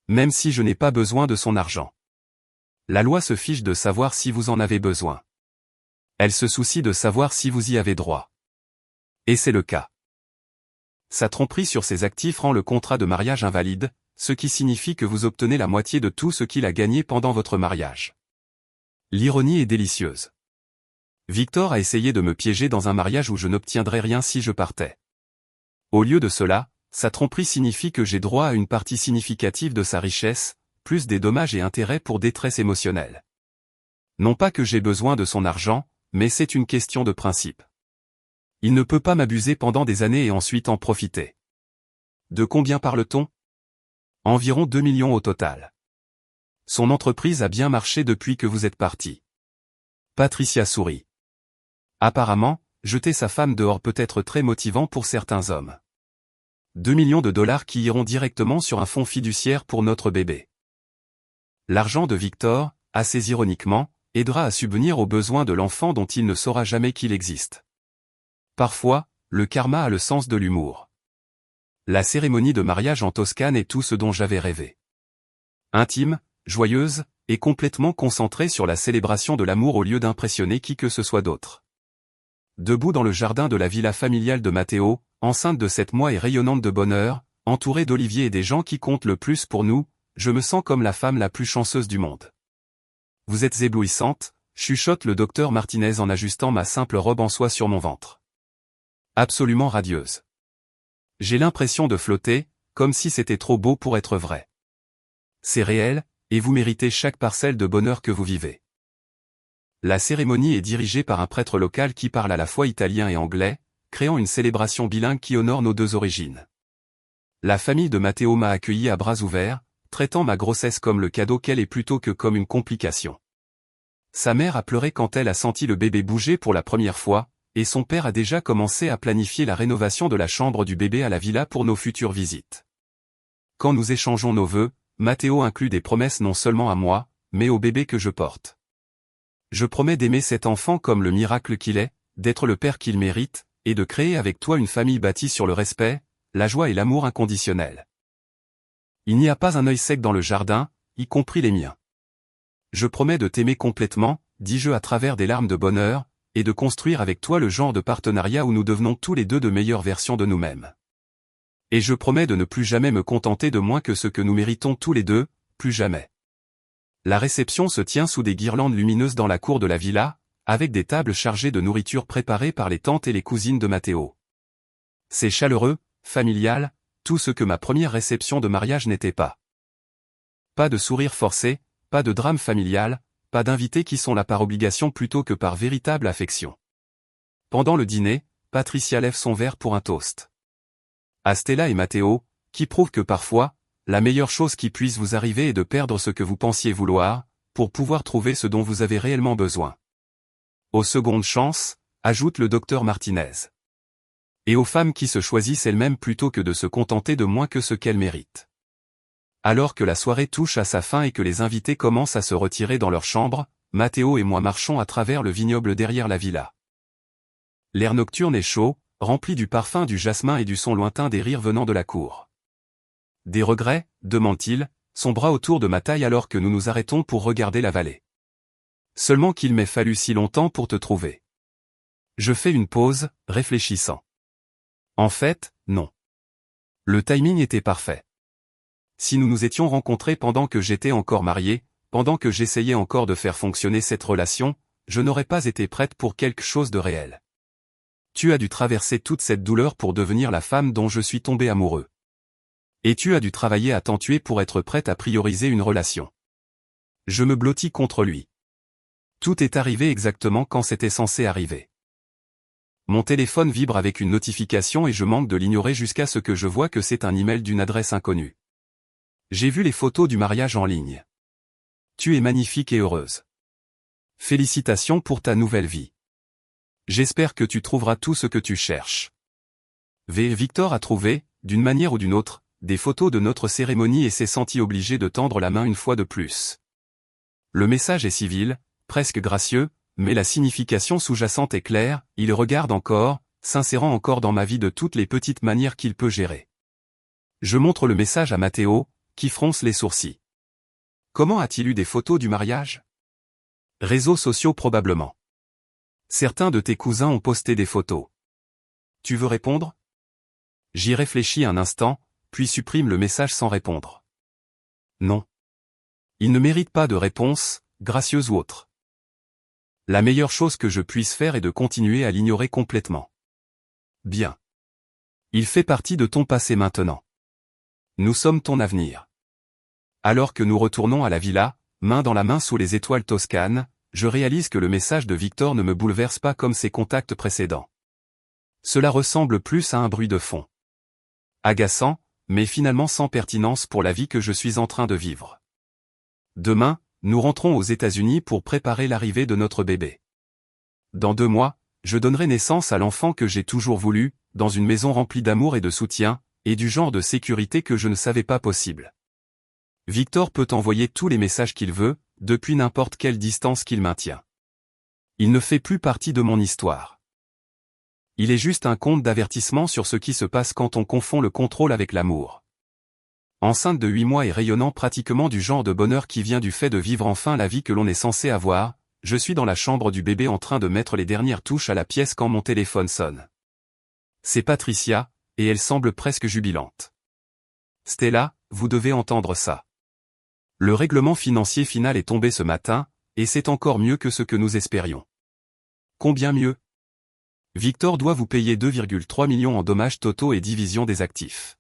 Même si je n'ai pas besoin de son argent. La loi se fiche de savoir si vous en avez besoin. Elle se soucie de savoir si vous y avez droit. Et c'est le cas. Sa tromperie sur ses actifs rend le contrat de mariage invalide, ce qui signifie que vous obtenez la moitié de tout ce qu'il a gagné pendant votre mariage. L'ironie est délicieuse. Victor a essayé de me piéger dans un mariage où je n'obtiendrais rien si je partais. Au lieu de cela, sa tromperie signifie que j'ai droit à une partie significative de sa richesse, plus des dommages et intérêts pour détresse émotionnelle. Non pas que j'ai besoin de son argent, mais c'est une question de principe. Il ne peut pas m'abuser pendant des années et ensuite en profiter. De combien parle-t-on? Environ 2 millions au total. Son entreprise a bien marché depuis que vous êtes parti. Patricia sourit. Apparemment, jeter sa femme dehors peut être très motivant pour certains hommes. 2 millions de dollars qui iront directement sur un fonds fiduciaire pour notre bébé. L'argent de Victor, assez ironiquement, aidera à subvenir aux besoins de l'enfant dont il ne saura jamais qu'il existe. Parfois, le karma a le sens de l'humour. La cérémonie de mariage en Toscane est tout ce dont j'avais rêvé. Intime, joyeuse, et complètement concentrée sur la célébration de l'amour au lieu d'impressionner qui que ce soit d'autre. Debout dans le jardin de la villa familiale de Matteo, enceinte de 7 mois et rayonnante de bonheur, entourée d'Olivier et des gens qui comptent le plus pour nous, je me sens comme la femme la plus chanceuse du monde. Vous êtes éblouissante, chuchote le docteur Martinez en ajustant ma simple robe en soie sur mon ventre. Absolument radieuse. J'ai l'impression de flotter, comme si c'était trop beau pour être vrai. C'est réel, et vous méritez chaque parcelle de bonheur que vous vivez. La cérémonie est dirigée par un prêtre local qui parle à la fois italien et anglais, créant une célébration bilingue qui honore nos 2 origines. La famille de Matteo m'a accueilli à bras ouverts, traitant ma grossesse comme le cadeau qu'elle est plutôt que comme une complication. Sa mère a pleuré quand elle a senti le bébé bouger pour la première fois, et son père a déjà commencé à planifier la rénovation de la chambre du bébé à la villa pour nos futures visites. Quand nous échangeons nos vœux, Matteo inclut des promesses non seulement à moi, mais au bébé que je porte. Je promets d'aimer cet enfant comme le miracle qu'il est, d'être le père qu'il mérite, et de créer avec toi une famille bâtie sur le respect, la joie et l'amour inconditionnel. Il n'y a pas un œil sec dans le jardin, y compris les miens. Je promets de t'aimer complètement, dis-je à travers des larmes de bonheur, et de construire avec toi le genre de partenariat où nous devenons tous les 2 de meilleures versions de nous-mêmes. Et je promets de ne plus jamais me contenter de moins que ce que nous méritons tous les 2, plus jamais. La réception se tient sous des guirlandes lumineuses dans la cour de la villa, avec des tables chargées de nourriture préparée par les tantes et les cousines de Matteo. C'est chaleureux, familial, tout ce que ma première réception de mariage n'était pas. Pas de sourire forcé, pas de drame familial, pas d'invités qui sont là par obligation plutôt que par véritable affection. Pendant le dîner, Patricia lève son verre pour un toast. À Stella et Matteo, qui prouvent que parfois, la meilleure chose qui puisse vous arriver est de perdre ce que vous pensiez vouloir, pour pouvoir trouver ce dont vous avez réellement besoin. Aux secondes chances, ajoute le docteur Martinez. Et aux femmes qui se choisissent elles-mêmes plutôt que de se contenter de moins que ce qu'elles méritent. Alors que la soirée touche à sa fin et que les invités commencent à se retirer dans leur chambre, Matteo et moi marchons à travers le vignoble derrière la villa. L'air nocturne est chaud, rempli du parfum du jasmin et du son lointain des rires venant de la cour. Des regrets, demande-t-il, son bras autour de ma taille alors que nous nous arrêtons pour regarder la vallée. Seulement qu'il m'ait fallu si longtemps pour te trouver. Je fais une pause, réfléchissant. En fait, non. Le timing était parfait. Si nous nous étions rencontrés pendant que j'étais encore marié, pendant que j'essayais encore de faire fonctionner cette relation, je n'aurais pas été prête pour quelque chose de réel. Tu as dû traverser toute cette douleur pour devenir la femme dont je suis tombé amoureux. Et tu as dû travailler à t'en tuer pour être prête à prioriser une relation. Je me blottis contre lui. Tout est arrivé exactement quand c'était censé arriver. Mon téléphone vibre avec une notification et je manque de l'ignorer jusqu'à ce que je vois que c'est un email d'une adresse inconnue. J'ai vu les photos du mariage en ligne. Tu es magnifique et heureuse. Félicitations pour ta nouvelle vie. J'espère que tu trouveras tout ce que tu cherches. Victor a trouvé, d'une manière ou d'une autre, des photos de notre cérémonie et s'est senti obligé de tendre la main une fois de plus. Le message est civil, presque gracieux, mais la signification sous-jacente est claire, il regarde encore, s'insérant encore dans ma vie de toutes les petites manières qu'il peut gérer. Je montre le message à Matteo, qui fronce les sourcils. Comment a-t-il eu des photos du mariage? Réseaux sociaux probablement. Certains de tes cousins ont posté des photos. Tu veux répondre? J'y réfléchis un instant, puis supprime le message sans répondre. Non. Il ne mérite pas de réponse, gracieuse ou autre. La meilleure chose que je puisse faire est de continuer à l'ignorer complètement. Bien. Il fait partie de ton passé maintenant. Nous sommes ton avenir. Alors que nous retournons à la villa, main dans la main sous les étoiles toscanes, je réalise que le message de Victor ne me bouleverse pas comme ses contacts précédents. Cela ressemble plus à un bruit de fond. Agaçant, mais finalement sans pertinence pour la vie que je suis en train de vivre. Demain, nous rentrons aux États-Unis pour préparer l'arrivée de notre bébé. Dans 2 mois, je donnerai naissance à l'enfant que j'ai toujours voulu, dans une maison remplie d'amour et de soutien, et du genre de sécurité que je ne savais pas possible. Victor peut envoyer tous les messages qu'il veut, depuis n'importe quelle distance qu'il maintient. Il ne fait plus partie de mon histoire. Il est juste un conte d'avertissement sur ce qui se passe quand on confond le contrôle avec l'amour. Enceinte de 8 mois et rayonnant pratiquement du genre de bonheur qui vient du fait de vivre enfin la vie que l'on est censé avoir, je suis dans la chambre du bébé en train de mettre les dernières touches à la pièce quand mon téléphone sonne. C'est Patricia, et elle semble presque jubilante. Stella, vous devez entendre ça. Le règlement financier final est tombé ce matin, et c'est encore mieux que ce que nous espérions. Combien mieux? Victor doit vous payer 2,3 millions en dommages totaux et division des actifs.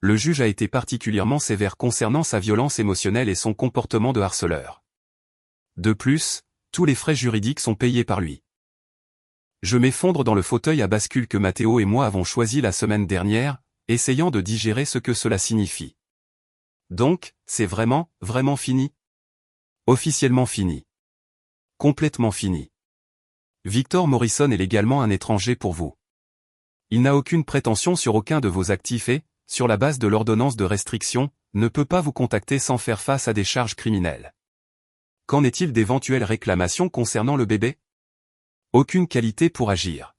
Le juge a été particulièrement sévère concernant sa violence émotionnelle et son comportement de harceleur. De plus, tous les frais juridiques sont payés par lui. Je m'effondre dans le fauteuil à bascule que Matteo et moi avons choisi la semaine dernière, essayant de digérer ce que cela signifie. Donc, c'est vraiment, vraiment fini? Officiellement fini. Complètement fini. Victor Morrison est légalement un étranger pour vous. Il n'a aucune prétention sur aucun de vos actifs et, sur la base de l'ordonnance de restriction, ne peut pas vous contacter sans faire face à des charges criminelles. Qu'en est-il d'éventuelles réclamations concernant le bébé? Aucune qualité pour agir.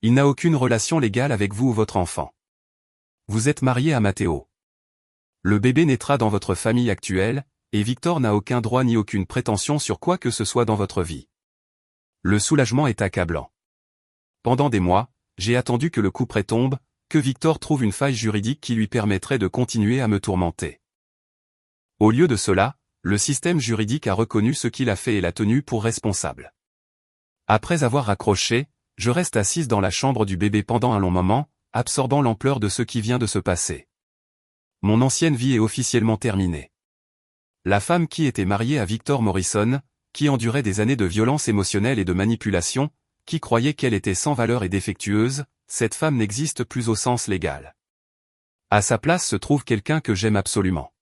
Il n'a aucune relation légale avec vous ou votre enfant. Vous êtes marié à Matteo. Le bébé naîtra dans votre famille actuelle, et Victor n'a aucun droit ni aucune prétention sur quoi que ce soit dans votre vie. Le soulagement est accablant. Pendant des mois, j'ai attendu que le couperet tombe, que Victor trouve une faille juridique qui lui permettrait de continuer à me tourmenter. Au lieu de cela, le système juridique a reconnu ce qu'il a fait et l'a tenu pour responsable. Après avoir raccroché, je reste assise dans la chambre du bébé pendant un long moment, absorbant l'ampleur de ce qui vient de se passer. Mon ancienne vie est officiellement terminée. La femme qui était mariée à Victor Morrison, qui endurait des années de violence émotionnelle et de manipulation, qui croyait qu'elle était sans valeur et défectueuse, cette femme n'existe plus au sens légal. À sa place se trouve quelqu'un que j'aime absolument.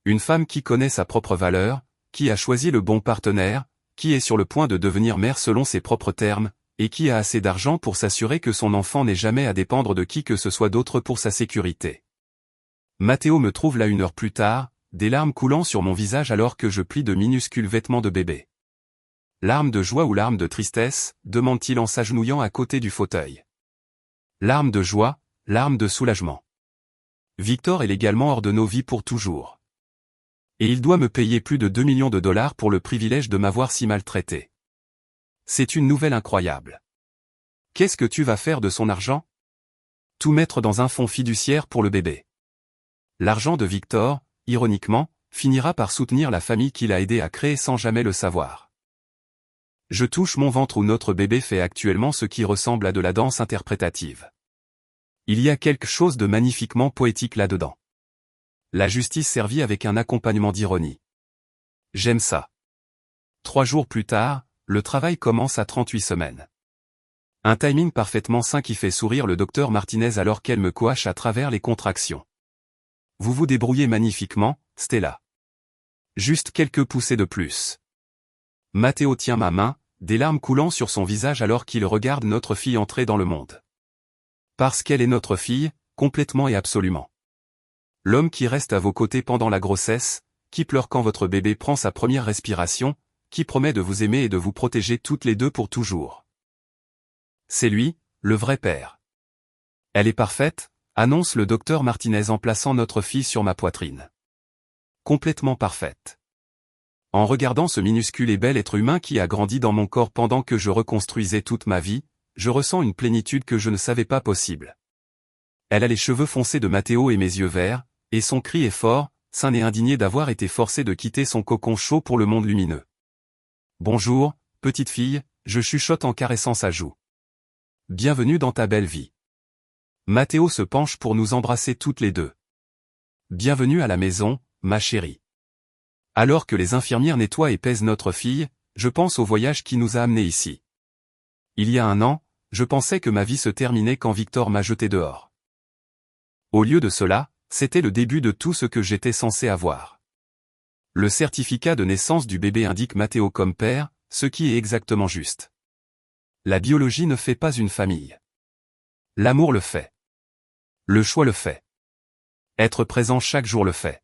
Une femme qui connaît sa propre valeur, qui a choisi le bon partenaire, qui est sur le point de devenir mère selon ses propres termes, et qui a assez d'argent pour s'assurer que son enfant n'ait jamais à dépendre de qui que ce soit d'autre pour sa sécurité. Matteo me trouve là 1 heure plus tard, des larmes coulant sur mon visage alors que je plie de minuscules vêtements de bébé. Larmes de joie ou larmes de tristesse, demande-t-il en s'agenouillant à côté du fauteuil. Larmes de joie, larmes de soulagement. Victor est légalement hors de nos vies pour toujours. Et il doit me payer plus de 2 millions de dollars pour le privilège de m'avoir si maltraité. C'est une nouvelle incroyable. Qu'est-ce que tu vas faire de son argent? Tout mettre dans un fonds fiduciaire pour le bébé. L'argent de Victor, ironiquement, finira par soutenir la famille qu'il a aidé à créer sans jamais le savoir. Je touche mon ventre où notre bébé fait actuellement ce qui ressemble à de la danse interprétative. Il y a quelque chose de magnifiquement poétique là-dedans. La justice servie avec un accompagnement d'ironie. J'aime ça. 3 jours plus tard, le travail commence à 38 semaines. Un timing parfaitement sain qui fait sourire le docteur Martinez alors qu'elle me coache à travers les contractions. Vous vous débrouillez magnifiquement, Stella. Juste quelques poussées de plus. Matteo tient ma main, des larmes coulant sur son visage alors qu'il regarde notre fille entrer dans le monde. Parce qu'elle est notre fille, complètement et absolument. L'homme qui reste à vos côtés pendant la grossesse, qui pleure quand votre bébé prend sa première respiration, qui promet de vous aimer et de vous protéger toutes les deux pour toujours. C'est lui, le vrai père. Elle est parfaite, annonce le docteur Martinez en plaçant notre fille sur ma poitrine. Complètement parfaite. En regardant ce minuscule et bel être humain qui a grandi dans mon corps pendant que je reconstruisais toute ma vie, je ressens une plénitude que je ne savais pas possible. Elle a les cheveux foncés de Matteo et mes yeux verts, et son cri est fort, sain et indigné d'avoir été forcé de quitter son cocon chaud pour le monde lumineux. Bonjour, petite fille, je chuchote en caressant sa joue. Bienvenue dans ta belle vie. Matteo se penche pour nous embrasser toutes les deux. Bienvenue à la maison, ma chérie. Alors que les infirmières nettoient et pèsent notre fille, je pense au voyage qui nous a amenés ici. Il y a 1 an, je pensais que ma vie se terminait quand Victor m'a jeté dehors. Au lieu de cela, c'était le début de tout ce que j'étais censé avoir. Le certificat de naissance du bébé indique Matteo comme père, ce qui est exactement juste. La biologie ne fait pas une famille. L'amour le fait. Le choix le fait. Être présent chaque jour le fait.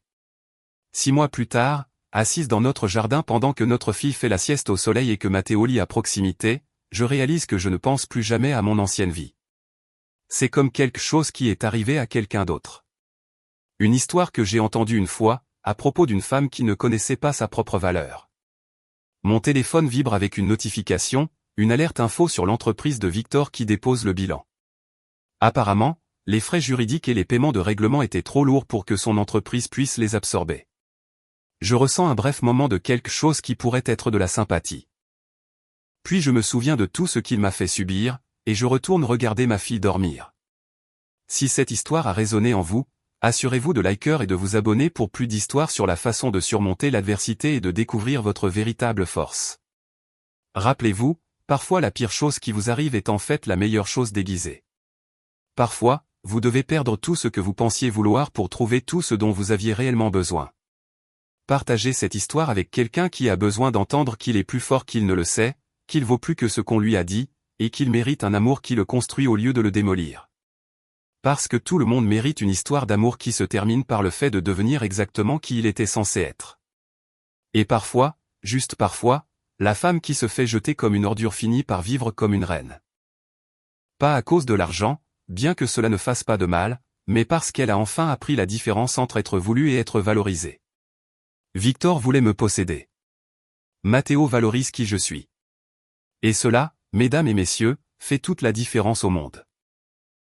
6 mois plus tard, assise dans notre jardin pendant que notre fille fait la sieste au soleil et que Matteo lit à proximité, je réalise que je ne pense plus jamais à mon ancienne vie. C'est comme quelque chose qui est arrivé à quelqu'un d'autre. Une histoire que j'ai entendue une fois, à propos d'une femme qui ne connaissait pas sa propre valeur. Mon téléphone vibre avec une notification, une alerte info sur l'entreprise de Victor qui dépose le bilan. Apparemment, les frais juridiques et les paiements de règlement étaient trop lourds pour que son entreprise puisse les absorber. Je ressens un bref moment de quelque chose qui pourrait être de la sympathie. Puis je me souviens de tout ce qu'il m'a fait subir, et je retourne regarder ma fille dormir. Si cette histoire a résonné en vous, assurez-vous de liker et de vous abonner pour plus d'histoires sur la façon de surmonter l'adversité et de découvrir votre véritable force. Rappelez-vous, parfois la pire chose qui vous arrive est en fait la meilleure chose déguisée. Parfois, vous devez perdre tout ce que vous pensiez vouloir pour trouver tout ce dont vous aviez réellement besoin. Partagez cette histoire avec quelqu'un qui a besoin d'entendre qu'il est plus fort qu'il ne le sait, qu'il vaut plus que ce qu'on lui a dit, et qu'il mérite un amour qui le construit au lieu de le démolir. Parce que tout le monde mérite une histoire d'amour qui se termine par le fait de devenir exactement qui il était censé être. Et parfois, juste parfois, la femme qui se fait jeter comme une ordure finit par vivre comme une reine. Pas à cause de l'argent, bien que cela ne fasse pas de mal, mais parce qu'elle a enfin appris la différence entre être voulu et être valorisé. Victor voulait me posséder. Matteo valorise qui je suis. Et cela, mesdames et messieurs, fait toute la différence au monde.